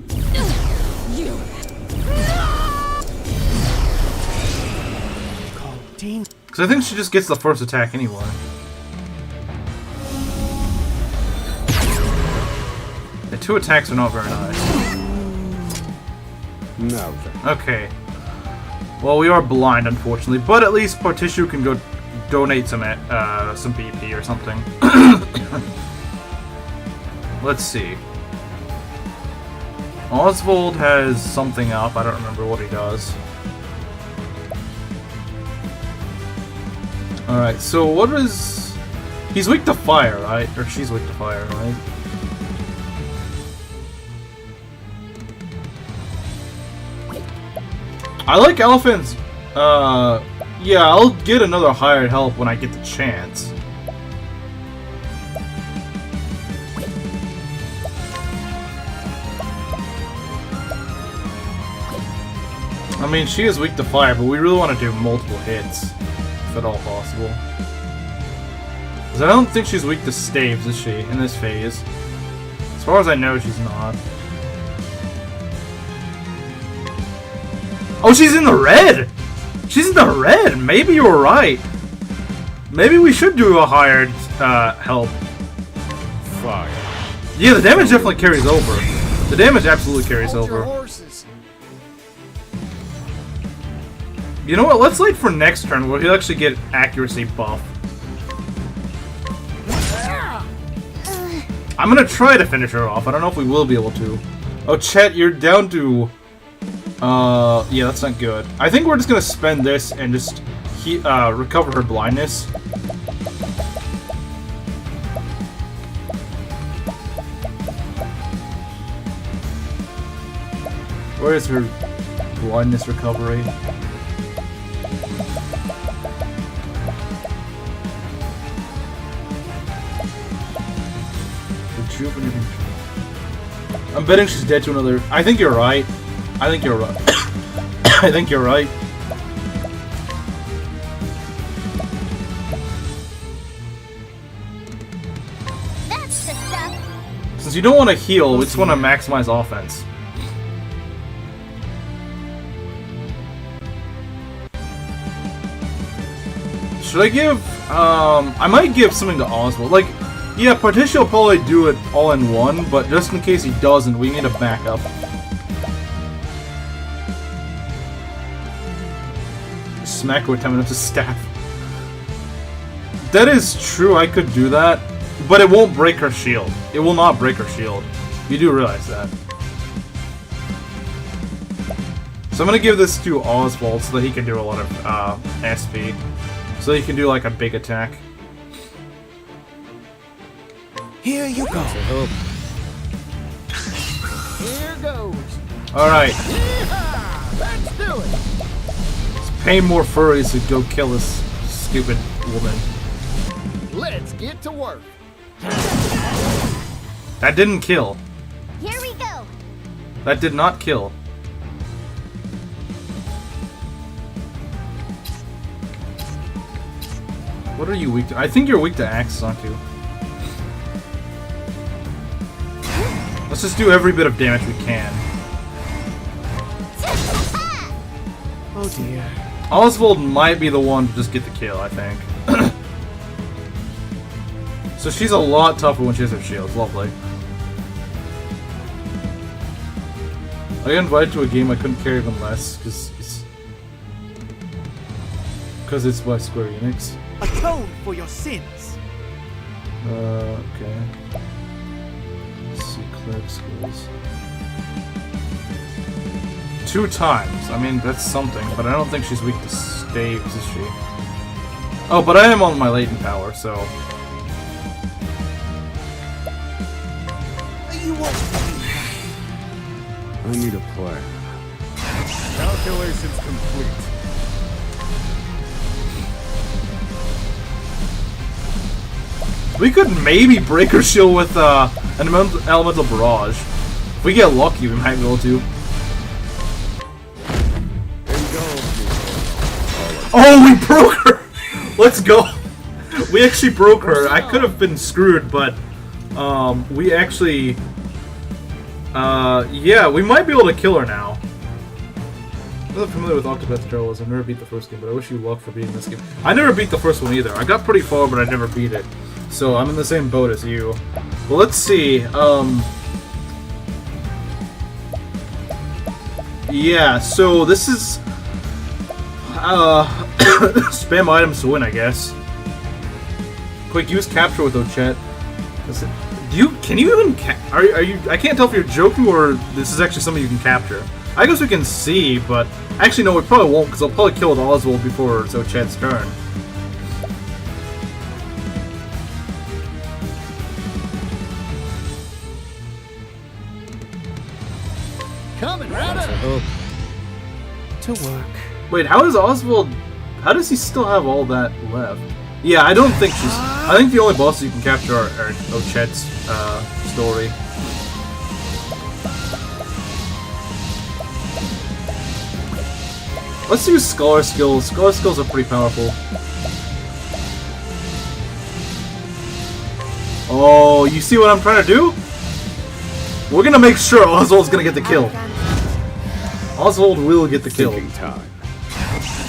You. called Dean. Because I think she just gets the first attack anyway. The 2 attacks are not very nice. Now then. Okay. Well, we are blind, unfortunately, but at least Partition can go donate some BP or something. Let's see. Oswald has something up. I don't remember what he does. Alright, so what is... He's weak to fire, right? Or she's weak to fire, right? I like elephants. Yeah, I'll get another hired help when I get the chance. I mean, she is weak to fire, but we really want to do multiple hits, if at all possible. Because I don't think she's weak to staves, is she, in this phase? As far as I know, she's not. Oh, she's in the red! She's in the red! Maybe you were right. Maybe we should do a hired help. Fire. Yeah, the damage definitely carries over. The damage absolutely carries over. You know what? Let's wait for next turn where he'll actually get accuracy buff. I'm gonna try to finish her off. I don't know if we will be able to. Oh, Chet, you're down to... yeah, that's not good. I think we're just gonna spend this and just recover her blindness. Where is her blindness recovery? Rejuvenating. I'm betting she's dead to another. I think you're right. I think you're right. I think you're right. That's the stuff. Since you don't want to heal, we just want to maximize offense. Should I give, I might give something to Oswald. Like, yeah, Partition will probably do it all in one, but just in case he doesn't, we need a backup. Smack with Temenos' staff. That is true, I could do that, but it won't break her shield. It will not break her shield. You do realize that. So I'm gonna give this to Oswald so that he can do a lot of SP. So he can do like a big attack. Here you go. Here goes. Alright. Yeehaw! Let's do it. Let's pay more furries to go kill this stupid woman. Let's get to work. That didn't kill. Here we go. That did not kill. What are you weak to? I think you're weak to axes, aren't you? Let's just do every bit of damage we can. Oh dear. Oswald might be the one to just get the kill, I think. So she's a lot tougher when she has her shields. Lovely. I got invited to a game I couldn't care even less, because it's by Square Enix. Atone for your sins. Okay. Let's see, cleric skills. 2 times. I mean, that's something, but I don't think she's weak to staves, is she? Oh, but I am on my latent power, so... You won't believe I need a plan. Calculations complete. We could maybe break her shield with an elemental barrage. If we get lucky, we might be able to. Oh, we broke her! Let's go! We actually broke her. I could have been screwed, but we actually... yeah, we might be able to kill her now. I'm not familiar with Octopath Traveler. I've never beat the first game, but I wish you luck for beating this game. I never beat the first one either. I got pretty far, but I never beat it. So I'm in the same boat as you. Well, let's see. Yeah, so this is... spam items to win, I guess. Quick, use capture with Ochette. Can you even are you I can't tell if you're joking or this is actually something you can capture. I guess we can see, but actually no, we probably won't because I'll probably kill the Oswald before it's Ochette's turn. Coming right up. to work. Wait, how is Oswald? How does he still have all that left? Yeah, I don't think she's... I think the only bosses you can capture are Ochette's story. Let's use Scholar Skills. Scholar Skills are pretty powerful. Oh, you see what I'm trying to do? We're gonna make sure Oswald's gonna get the kill. Oswald will get the kill. Time.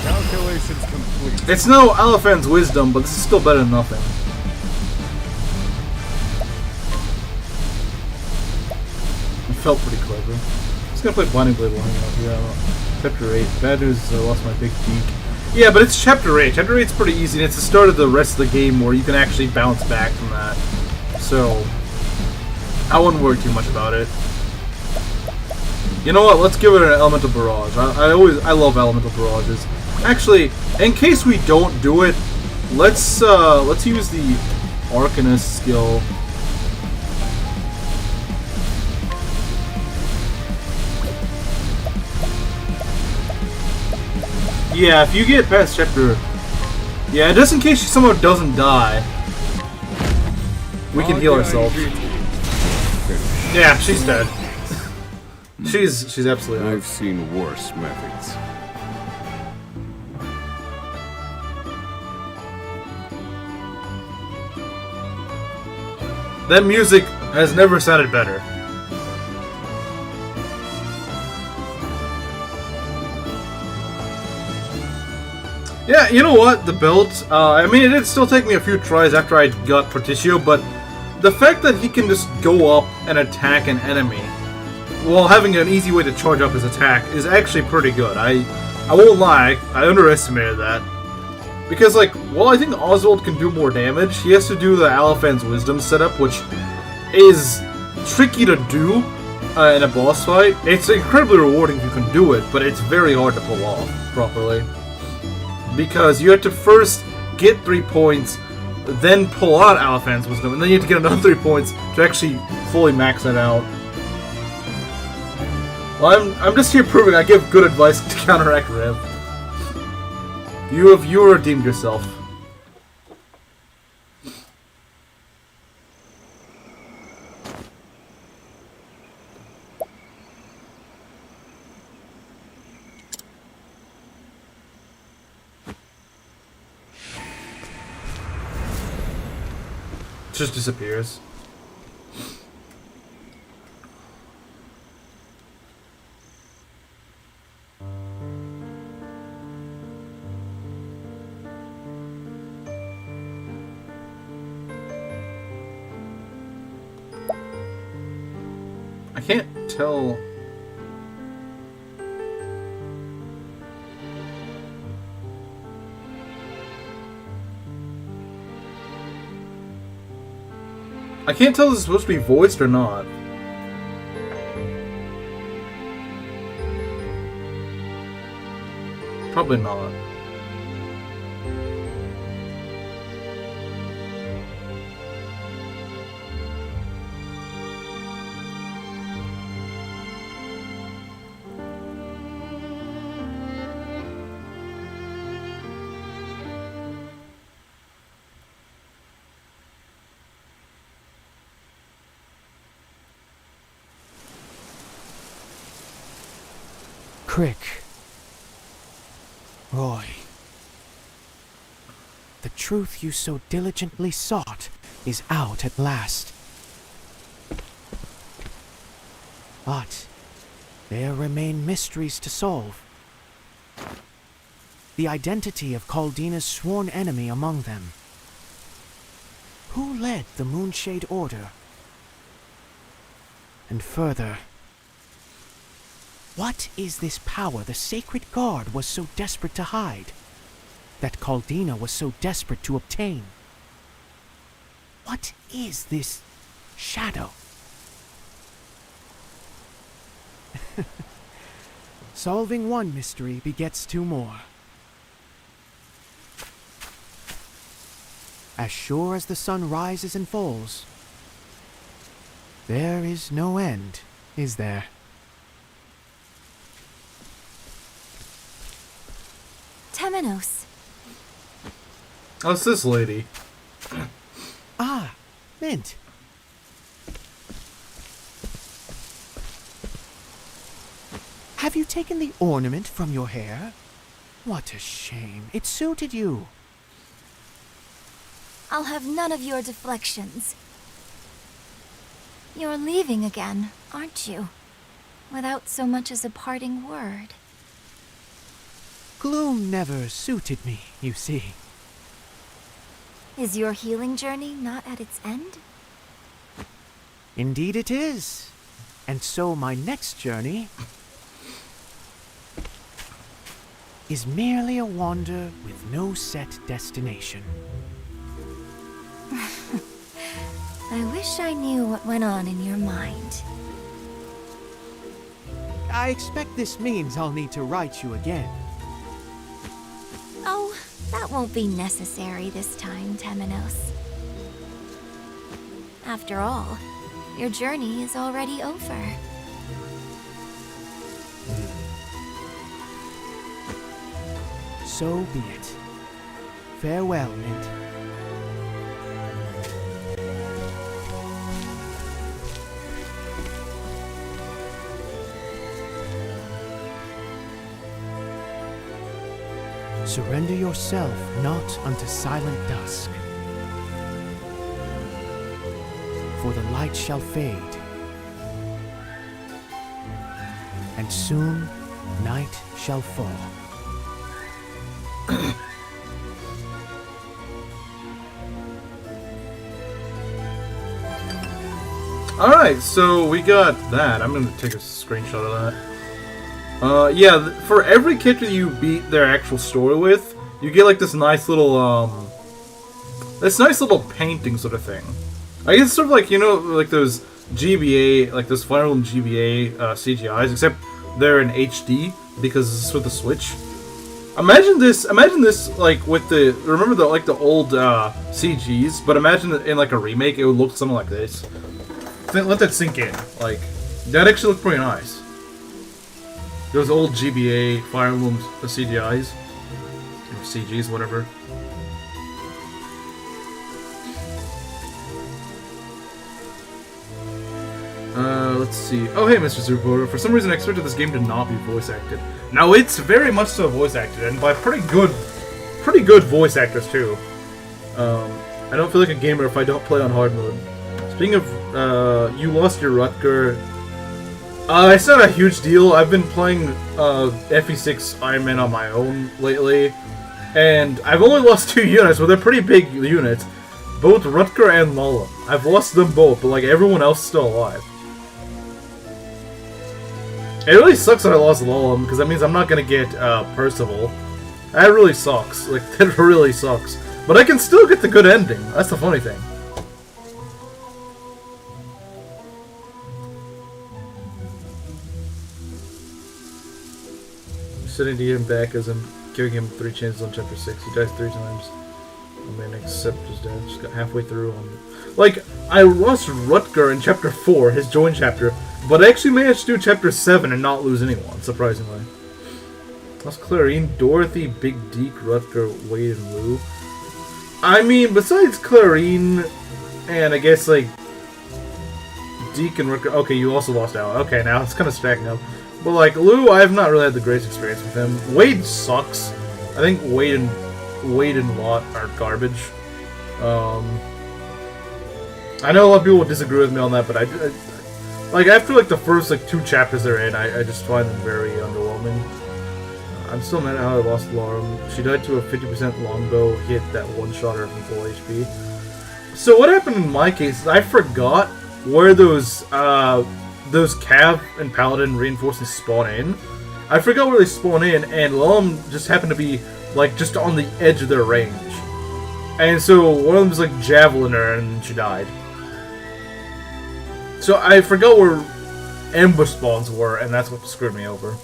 Calculations complete. It's no Aliphan's wisdom, but this is still better than nothing. It felt pretty clever. I'm just gonna play Blinding Blade while hanging out here. Chapter 8. Bad news is I lost my big geek. Yeah, but it's Chapter 8. Chapter 8's pretty easy, and it's the start of the rest of the game where you can actually bounce back from that. So, I wouldn't worry too much about it. You know what? Let's give it an elemental barrage. I love elemental barrages. Actually, in case we don't do it, let's use the Arcanist skill. Yeah, if you get past chapter... Yeah, just in case someone doesn't die, we can heal ourselves. Yeah, she's dead. She's absolutely I've seen worse methods. That music has never sounded better. Yeah, you know what? The belt, I mean, it did still take me a few tries after I got Porticio, but the fact that he can just go up and attack an enemy while having an easy way to charge up his attack is actually pretty good. I won't lie, I underestimated that. Because, like, while I think Oswald can do more damage, he has to do the Aliphan's Wisdom setup, which is tricky to do in a boss fight. It's incredibly rewarding if you can do it, but it's very hard to pull off properly. Because you have to first get 3 points, then pull out Aliphan's Wisdom, and then you have to get another 3 points to actually fully max that out. Well, I'm just here proving I give good advice to counteract Rev. You redeemed yourself. Just disappears. can't tell. I can't tell if it's supposed to be voiced or not. Probably not. Crick. Roy. The truth you so diligently sought is out at last. But there remain mysteries to solve. The identity of Caldina's sworn enemy among them. Who led the Moonshade Order? And further, what is this power the Sacred Guard was so desperate to hide, that Caldina was so desperate to obtain? What is this shadow? Solving one mystery begets two more. As sure as the sun rises and falls, there is no end, is there? Temenos. Oh, it's this lady. Ah, Mint. Have you taken the ornament from your hair? What a shame. It suited you. I'll have none of your deflections. You're leaving again, aren't you? Without so much as a parting word. Gloom never suited me, you see. Is your healing journey not at its end? Indeed it is. And so my next journey is merely a wander with no set destination. I wish I knew what went on in your mind. I expect this means I'll need to write you again. Oh, that won't be necessary this time, Temenos. After all, your journey is already over. So be it. Farewell, Mint. Surrender yourself not unto silent dusk, for the light shall fade, and soon night shall fall. Alright, so we got that. I'm gonna take a screenshot of that. Yeah, for every character you beat their actual story with, you get like this nice little painting sort of thing. I guess it's sort of like, you know, like those GBA, like those Fire Emblem GBA CGIs, except they're in HD because it's with the Switch. Imagine this like with the, remember the like the old CGs, but imagine in like a remake it would look something like this. Let that sink in. Like, that actually looked pretty nice. Those old GBA Fire Emblem CGIs. Or CGs, whatever. Let's see. Oh, hey, Mr. Reporter. For some reason, I expected this game to not be voice acted. Now, it's very much so voice acted, and by pretty good voice actors, too. I don't feel like a gamer if I don't play on hard mode. Speaking of, you lost your Rutger. It's not a huge deal. I've been playing FE6 Iron Man on my own lately, and I've only lost 2 units, but they're pretty big units. Both Rutger and Lala. I've lost them both, but like everyone else is still alive. It really sucks that I lost Lolem, because that means I'm not going to get Percival. That really sucks. Like, that really sucks. But I can still get the good ending. That's the funny thing. I'm sitting to get him back as I'm giving him 3 chances on chapter 6. He dies 3 times. I mean, except his dad. Just got halfway through. Like, I lost Rutger in chapter 4, his join chapter, but I actually managed to do chapter 7 and not lose anyone, surprisingly. Lost Clarine, Dorothy, Big Deke, Rutger, Wade, and Lou. I mean, besides Clarine, and I guess, like, Deke and Rutger... Okay, you also lost Al. Okay, now it's kind of stacking up. But, like, Lou, I've not really had the greatest experience with him. Wade sucks. I think Wade and Lot are garbage. I know a lot of people would disagree with me on that, but I like, after, like, the first, like, 2 chapters they're in, I just find them very underwhelming. I'm still mad at how I lost Lauren. She died to a 50% longbow hit that one-shot her from full HP. So what happened in my case is I forgot where those Cav and Paladin reinforcements spawn in. I forgot where they spawn in, and Lom just happened to be, like, just on the edge of their range. And so one of them was, like, javelin her, and she died. So I forgot where ambush spawns were, and that's what screwed me over.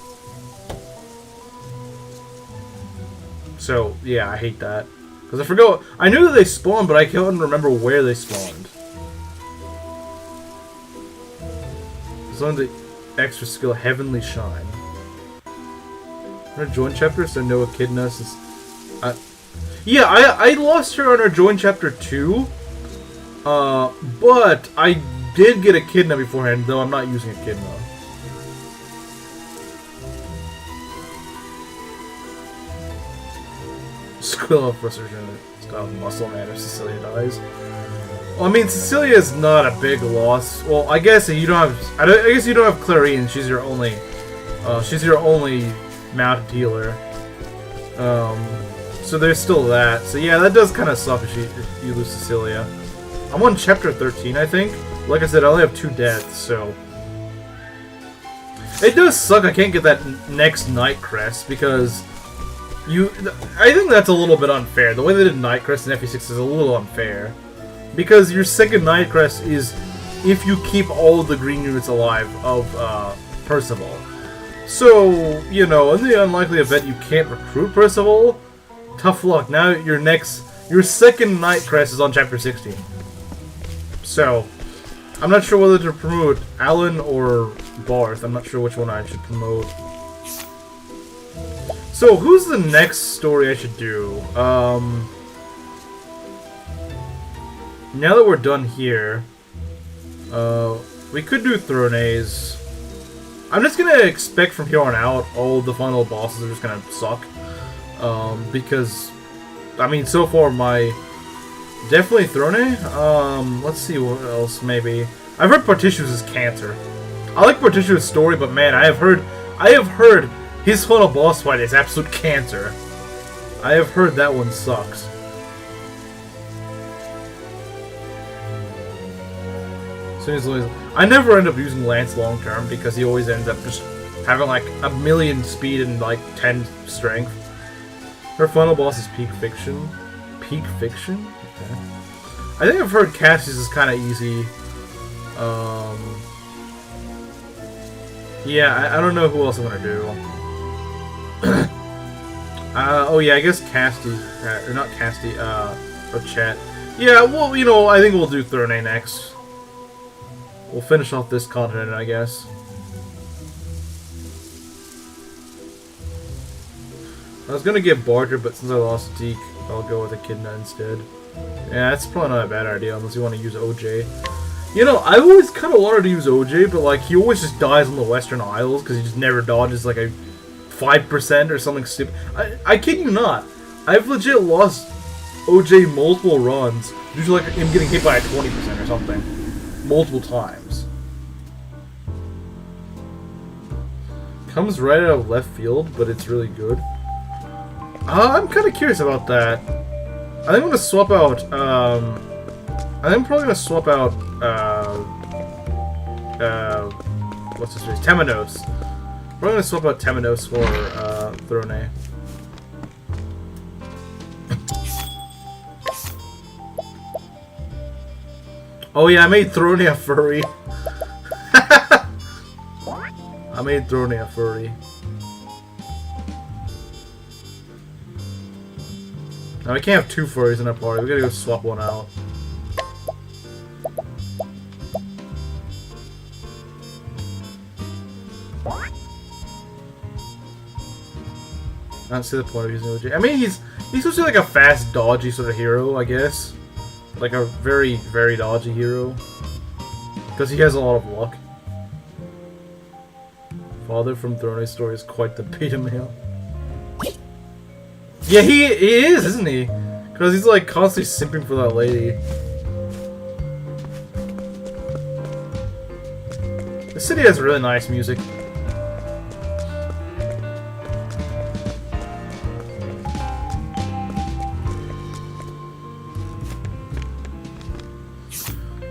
So, yeah, I hate that. Because I forgot... I knew that they spawned, but I couldn't remember where they spawned. It's on the extra skill, Heavenly Shine. Her join chapter, so no Echidna since... yeah, I lost her on her join chapter 2. But I did get Echidna beforehand, though I'm not using Echidna. Skill of Resurrection. It's got Muscle Man if Cecilia dies. Well, I mean, Cecilia is not a big loss. Well, I guess you don't have. I guess you don't have Clarine. She's your only mounted healer. So there's still that. So yeah, that does kind of suck if you lose Cecilia. I'm on chapter 13, I think. Like I said, I only have 2 deaths, so it does suck. I can't get that next Night Crest because. I think that's a little bit unfair. The way they did Night Crest in FE6 is a little unfair. Because your second Night Crest is if you keep all of the green units alive of Percival. So, you know, in the unlikely event you can't recruit Percival, tough luck. Now your second Night Crest is on chapter 16. So, I'm not sure whether to promote Alan or Barth. I'm not sure which one I should promote. So, who's the next story I should do? Now that we're done here, we could do Thrones. I'm just gonna expect from here on out all the final bosses are just gonna suck. Because, I mean, so far definitely Throne. Let's see what else, maybe. I've heard Partitius is cancer. I like Partitius' story, but man, I have heard his final boss fight is absolute cancer. I have heard that one sucks. I never end up using Lance long term because he always ends up just having like 1,000,000 speed and like 10 strength. Her final boss is Peak Fiction. Peak Fiction? Okay. I think I've heard Cassie's is kind of easy. Yeah, I don't know who else I'm gonna do. Oh yeah, I guess Casty, or not Casty, or Chet. Yeah, well, you know, I think we'll do Throne next. We'll finish off this continent, I guess. I was gonna get Barter, but since I lost Deke, I'll go with Echidna instead. Yeah, that's probably not a bad idea, unless you want to use OJ. You know, I've always kind of wanted to use OJ, but like, he always just dies on the Western Isles, because he just never dodges like a 5% or something stupid. I kid you not. I've legit lost OJ multiple runs due to like him getting hit by a 20% or something. Multiple times. Comes right out of left field, but it's really good. I'm kind of curious about that. I think I'm gonna swap out, I think I'm probably gonna swap out, what's his face? Temenos. Probably gonna swap out Temenos for Throne. Oh yeah, I made Throne a furry. I made Throne a furry. Now we can't have two furries in our party. We gotta go swap one out. I don't see the point of using OG. I mean, he's supposed to be like a fast, dodgy sort of hero, I guess. Like a very, very dodgy hero. Because he has a lot of luck. Father from Throne's story is quite the beta male. Yeah, he is, isn't he? Because he's like constantly simping for that lady. The city has really nice music.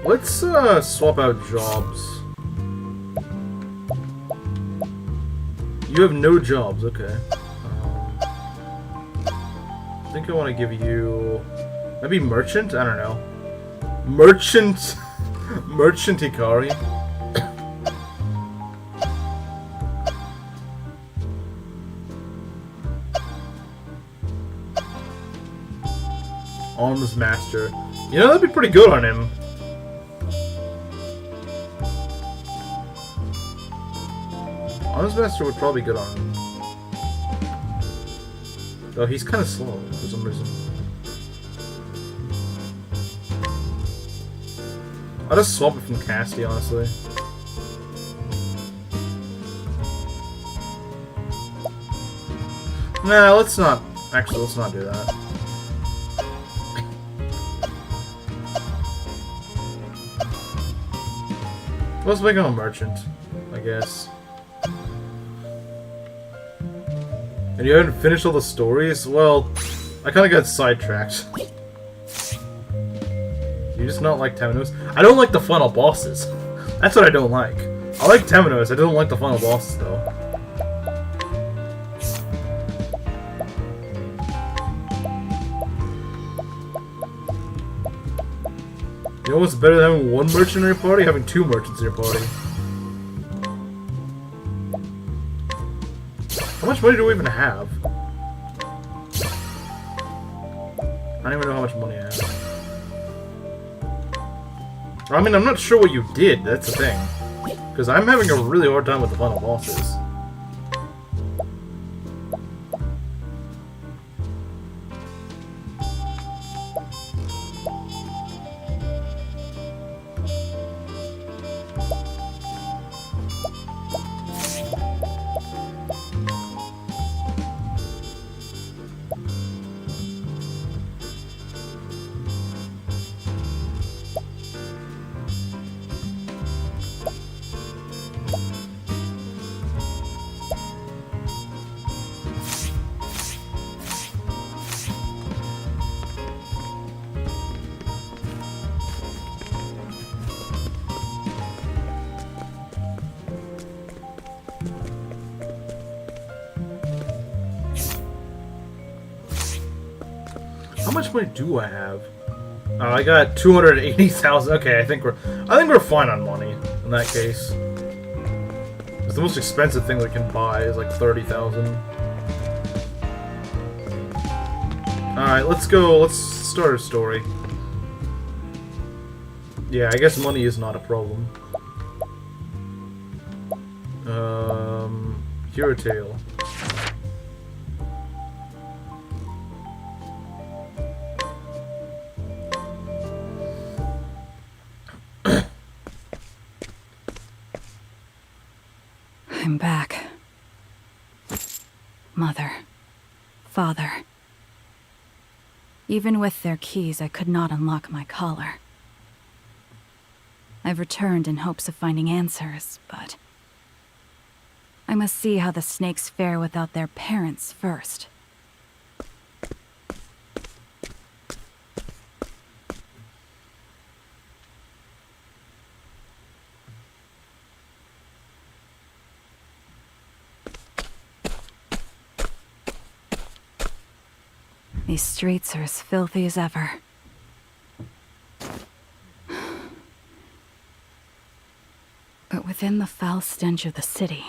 Let's swap out jobs. You have no jobs, okay. I think I want to give you maybe merchant. I don't know. Merchant, merchant Hikari. Arms master. You know, that'd be pretty good on him. Arms master would probably be good on him. Though he's kind of slow for some reason. I'll just swap it from Casty, honestly. Nah, let's not. Actually, let's not do that. Let's make him a merchant, I guess. And you haven't finished all the stories? Well, I kind of got sidetracked. You just not like Temenos? I don't like the final bosses. That's what I don't like. I like Temenos, I don't like the final bosses, though. You know what's better than having one merchant in your party? Having two merchants in your party. How much money do we even have? I don't even know how much money I have. I mean, I'm not sure what you did, that's the thing. Because I'm having a really hard time with the final bosses. How much money do I have? Oh, I got 280,000. Okay, I think we're fine on money in that case. Because the most expensive thing we can buy is like 30,000. All right, let's go. Let's start a story. Yeah, I guess money is not a problem. Hero Tale. I'm back. Mother. Father. Even with their keys, I could not unlock my collar. I've returned in hopes of finding answers, but I must see how the snakes fare without their parents first. These streets are as filthy as ever. But within the foul stench of the city,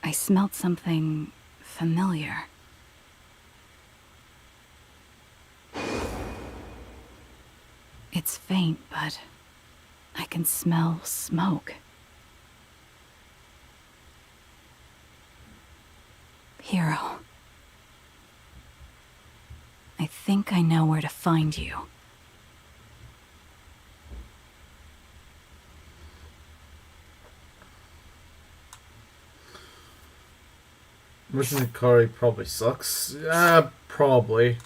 I smelt something familiar. It's faint, but I can smell smoke. Hero. I think I know where to find you. Mission Ikari probably sucks. Probably.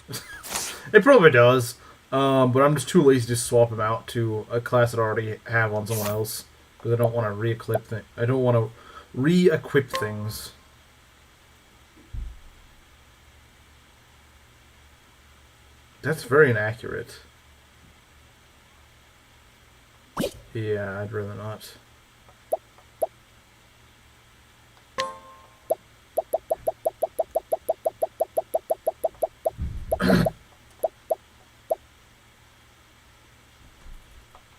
It probably does. But I'm just too lazy to swap him out to a class that I already have on someone else. Because I don't want to re-equip I don't want to re-equip things. That's very inaccurate. Yeah, I'd rather not.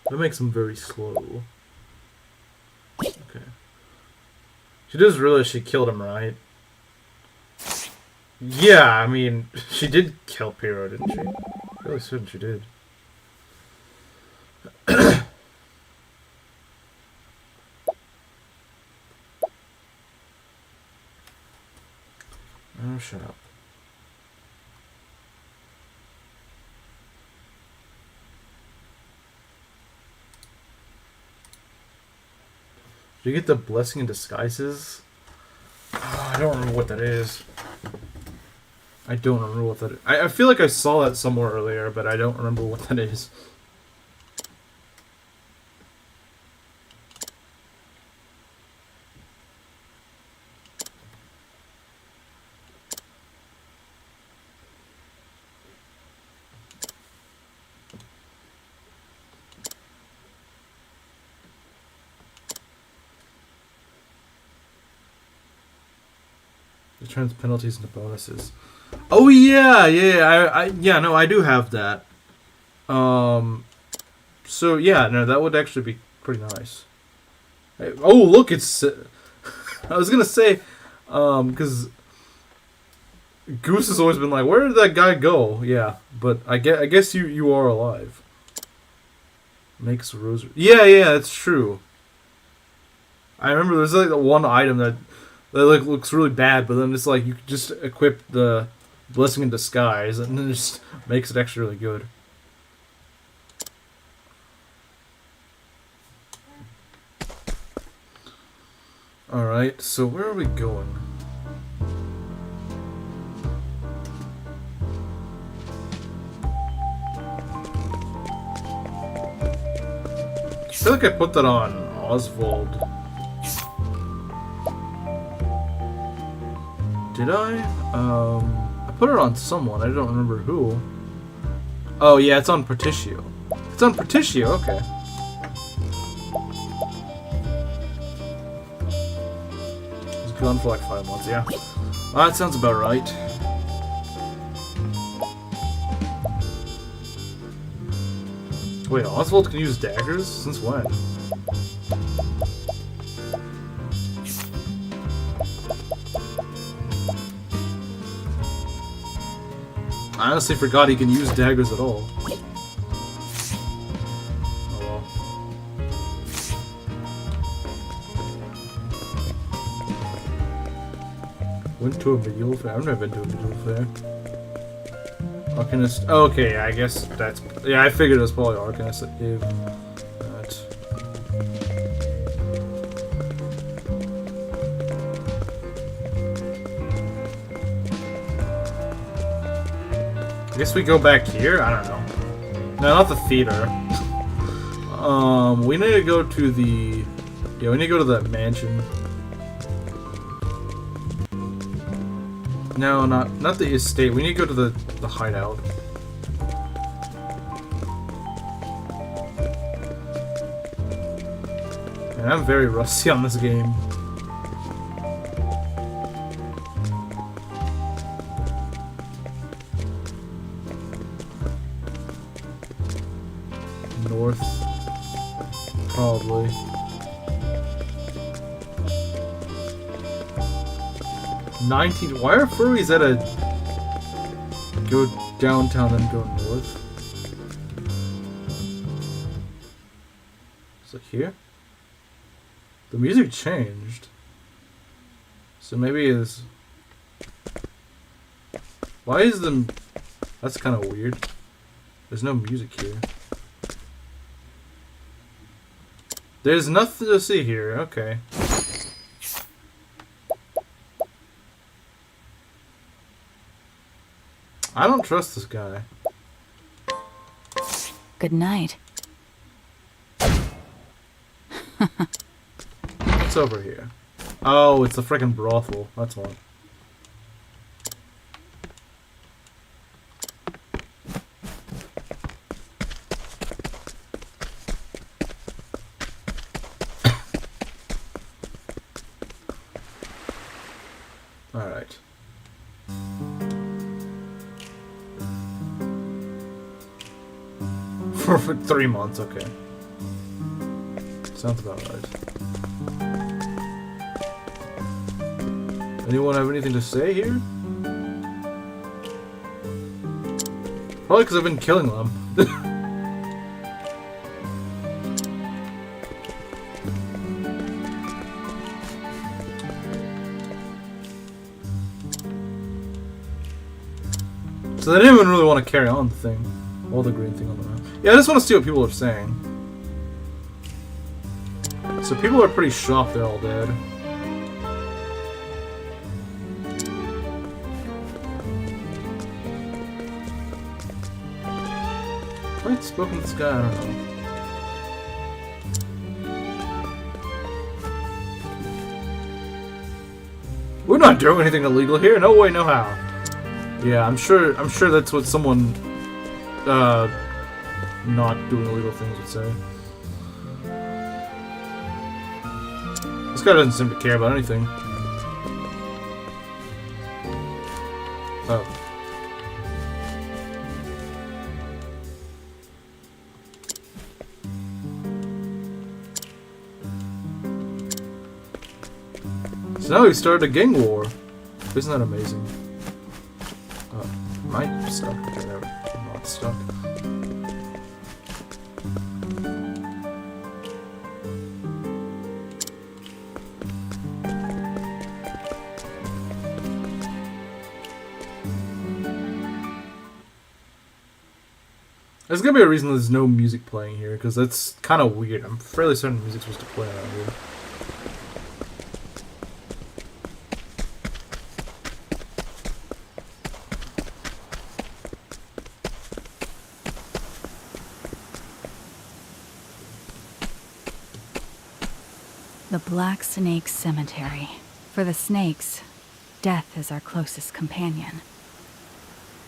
That makes him very slow. Okay. She does realize she killed him, right? Yeah, I mean, she did kill Pyro, didn't she? Really soon she did. Oh, shut up. Did you get the Blessing in Disguises? Oh, I don't remember what that is. I don't remember what that is. I feel like I saw that somewhere earlier, but I don't remember what that is. It turns penalties into bonuses. Oh yeah, no, I do have that. So yeah, no, that would actually be pretty nice. Oh, look, it's. I was gonna say, because Goose has always been like, where did that guy go? Yeah, but I guess you are alive. Makes a rosary. Yeah, that's true. I remember there's like the one item that like looks really bad, but then it's like you could just equip the Blessing in Disguise, and then it just makes it actually really good. Alright, so where are we going? I feel like I put that on Oswald. Did I? I put it on someone. I don't remember who. Oh, yeah, it's on Pertitio. It's on Pertitio, okay. It's gone for like 5 months, yeah. Well, that sounds about right. Wait, Oswald can use daggers? Since when? I honestly forgot he can use daggers at all. Oh well. Went to a medieval fair. I've never been to a medieval fair. Arcanist. Oh, okay, I guess that's. Yeah, I figured it was probably Arcanist that gave that. I guess we go back here? I don't know. No, not the theater. We need to go to the... Yeah, we need to go to the mansion. No, not the estate. We need to go to the hideout. And I'm very rusty on this game. north. Probably. Why are furries at a go downtown then go north? Is it here? The music changed. So maybe it's... Why is the... That's kind of weird. There's no music here. There's nothing to see here. Okay. I don't trust this guy. Good night. What's over here? Oh, it's a freaking brothel. That's one. Alright. For 3 months, okay. Sounds about right. Anyone have anything to say here? Probably because I've been killing them. So they didn't even really want to carry on the thing. All the green thing on the map. Yeah, I just want to see what people are saying. So people are pretty shocked they're all dead. Have I spoken to this guy? I don't know. We're not doing anything illegal here. No way, no how. Yeah, I'm sure that's what someone not doing illegal things would say. This guy doesn't seem to care about anything. Oh. So now we started a gang war. Isn't that amazing? Am I stuck? Okay, there we go. I'm not stuck. There's gonna be a reason there's no music playing here, because that's kind of weird. I'm fairly certain music's supposed to play around here. The Black Snake Cemetery. For the snakes, death is our closest companion.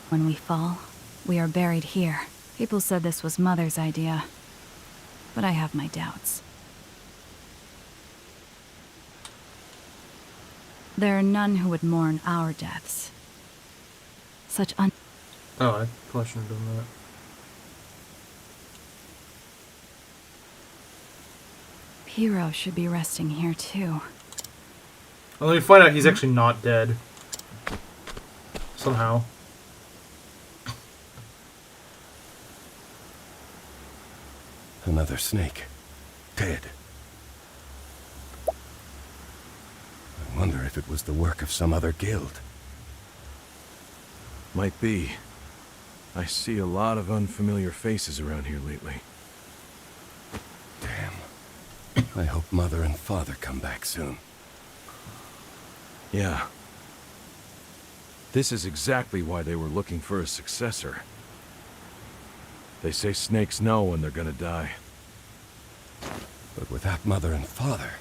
When we fall, we are buried here. People said this was Mother's idea, but I have my doubts. There are none who would mourn our deaths. Such Oh, I probably shouldn't have done that. Hero should be resting here too. Well, we find out he's actually not dead. Somehow. Another snake. Dead. I wonder if it was the work of some other guild. Might be. I see a lot of unfamiliar faces around here lately. Damn. I hope Mother and Father come back soon. Yeah. This is exactly why they were looking for a successor. They say snakes know when they're gonna die. But without Mother and Father,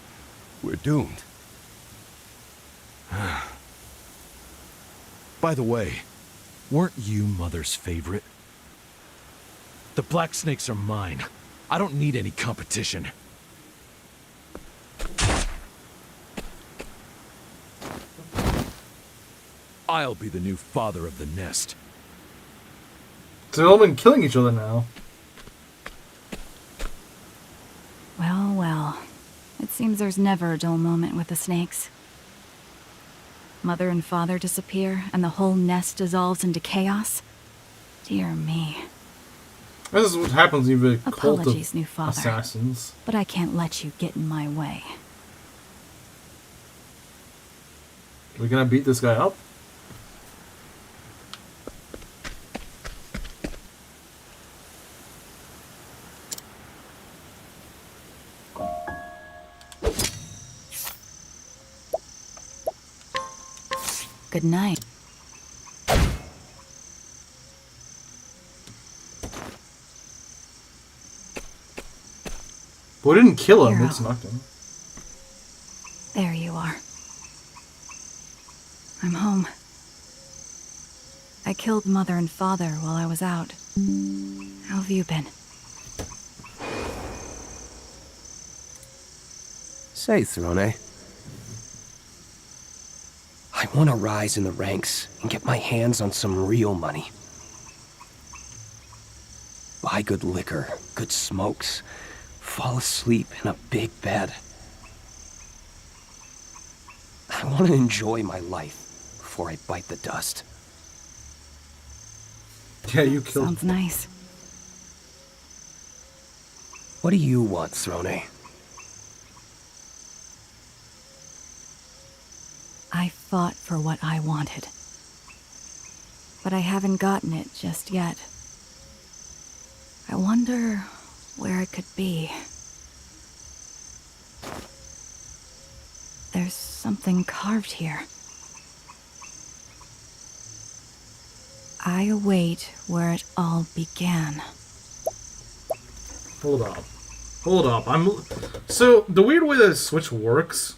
we're doomed. By the way, weren't you Mother's favorite? The black snakes are mine. I don't need any competition. I'll be the new father of the nest. So they've all been killing each other now. Seems there's never a dull moment with the snakes. Mother and father disappear, and the whole nest dissolves into chaos. Dear me. This is what happens when you have a cult Apologies, of new father. assassins. But I can't let you get in my way. We're gonna beat this guy up? Good night. But we didn't kill him, Hero. it's nothing. There you are. I'm home. I killed Mother and Father while I was out. How have you been? Say, Throne, I want to rise in the ranks and get my hands on some real money. Buy good liquor, good smokes, fall asleep in a big bed. I want to enjoy my life before I bite the dust. Yeah, you killed Sounds nice. What do you want, Throne? I fought for what I wanted. But I haven't gotten it just yet. I wonder where it could be. There's something carved here. I await where it all began. Hold up. Hold up. So, the weird way that Switch works,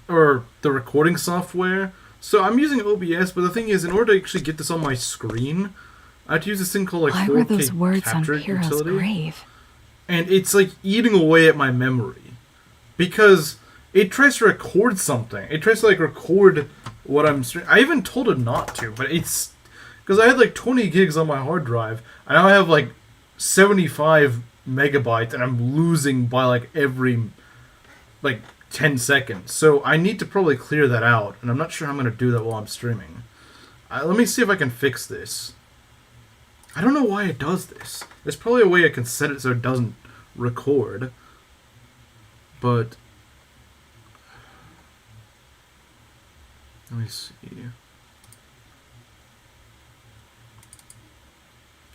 or the recording software, so I'm using OBS, but the thing is, in order to actually get this on my screen, I have to use this thing called like Why 4K were those words on capture Piro's utility. grave? And it's like eating away at my memory. Because it tries to record something. It tries to like record what I'm streaming. I even told it not to, but it's... Because I had like 20 gigs on my hard drive. I now have like 75 megabytes, and I'm losing by like every like 10 seconds. So I need to probably clear that out, and I'm not sure how I'm going to do that while I'm streaming. Let me see if I can fix this. I don't know why it does this. There's probably a way I can set it so it doesn't record. But... let me see.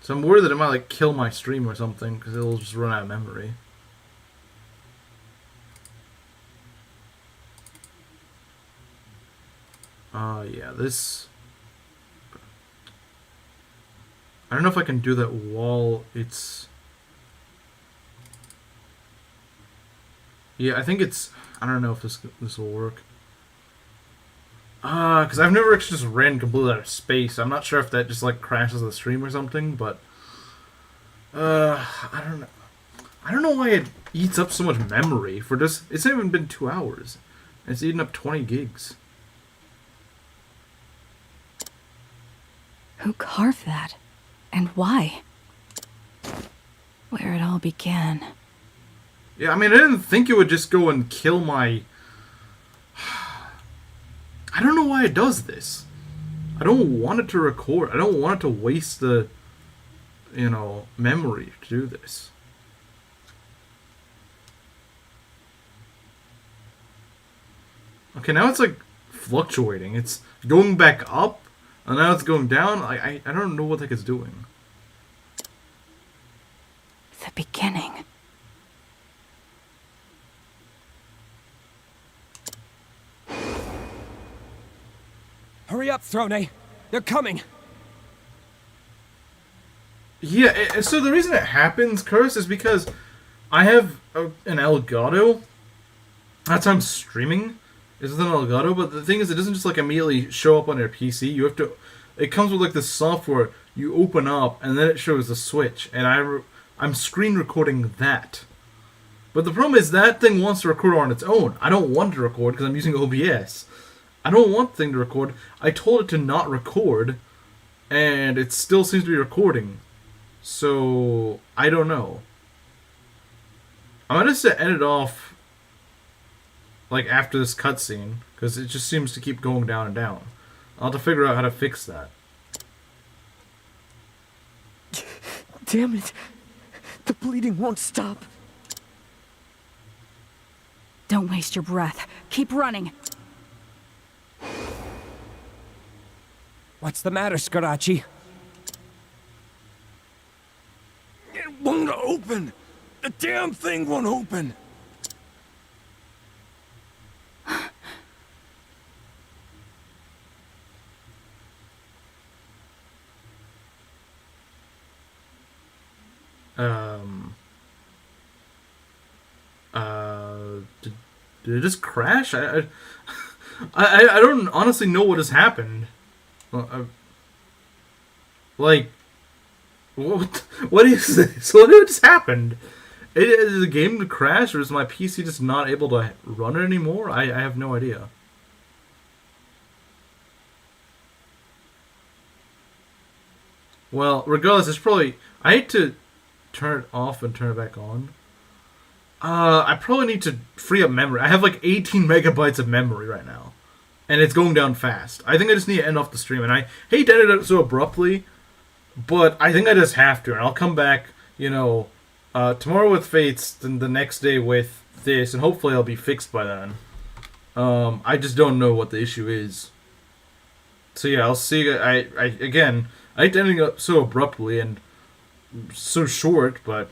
So I'm worried that it might like kill my stream or something, because it'll just run out of memory. Yeah, this... I don't know if I can do that while it's... Yeah, I think it's... I don't know if this will work. Because I've never actually just ran completely out of space. I'm not sure if that just like crashes the stream or something, but... I don't know. I don't know why it eats up so much memory for just... It's not even been 2 hours. It's eaten up 20 gigs. Who carved that? And why? Where it all began. Yeah, I mean, I didn't think it would just go and kill my... I don't know why it does this. I don't want it to record. I don't want it to waste the, you know, memory to do this. Okay, now it's like fluctuating. It's going back up, and now it's going down. I don't know what the heck it's doing. The beginning. Hurry up, Throne! They're coming! Yeah, so the reason it happens, Curse, is because I have an Elgato. That's how I'm streaming. It's with an Elgato, but the thing is, it doesn't just like immediately show up on your PC. You have to... It comes with like this software you open up, and then it shows the Switch, and I'm screen recording that. But the problem is that thing wants to record on its own. I don't want to record because I'm using OBS. I don't want the thing to record. I told it to not record, and it still seems to be recording. So, I don't know. I'm going to end it off like after this cutscene, because it just seems to keep going down and down. I'll have to figure out how to fix that. Damn it. The bleeding won't stop. Don't waste your breath. Keep running. What's the matter, Scarachi? It won't open! The damn thing won't open! Did it just crash? I don't honestly know what has happened. Like, what is this? What just happened? Is the game to crash, or is my PC just not able to run it anymore? I have no idea. Well, regardless, it's probably... I hate to turn it off and turn it back on. I probably need to free up memory. I have like 18 megabytes of memory right now. And it's going down fast. I think I just need to end off the stream. And I hate to end it so abruptly, but I think I just have to. And I'll come back, you know, tomorrow with Fates, then the next day with this. And hopefully I'll be fixed by then. I just don't know what the issue is. So yeah, I'll see you. Again, I hate ending up so abruptly and so short, but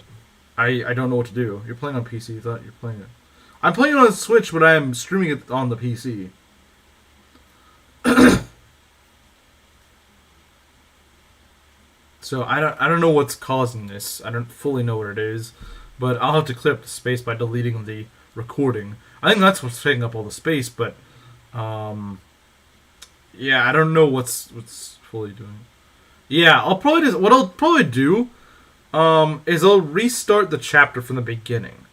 I don't know what to do. You're playing on PC. I thought you're playing it. I'm playing it on Switch, but I'm streaming it on the PC. So I don't know what's causing this. I don't fully know what it is, but I'll have to clear up the space by deleting the recording. I think that's what's taking up all the space, but yeah, I don't know what's fully doing. Yeah, I'll probably just what I'll probably do is I'll restart the chapter from the beginning.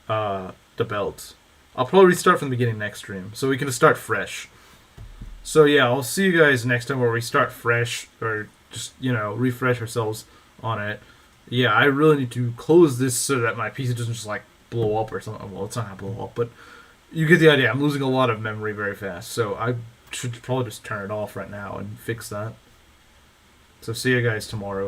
The belt. I'll probably restart from the beginning next stream, so we can just start fresh. So yeah, I'll see you guys next time where we start fresh, or just, you know, refresh ourselves on it. Yeah, I really need to close this so that my PC doesn't just like blow up or something. Well, it's not gonna blow up, but you get the idea. I'm losing a lot of memory very fast, so I should probably just turn it off right now and fix that. So see you guys tomorrow.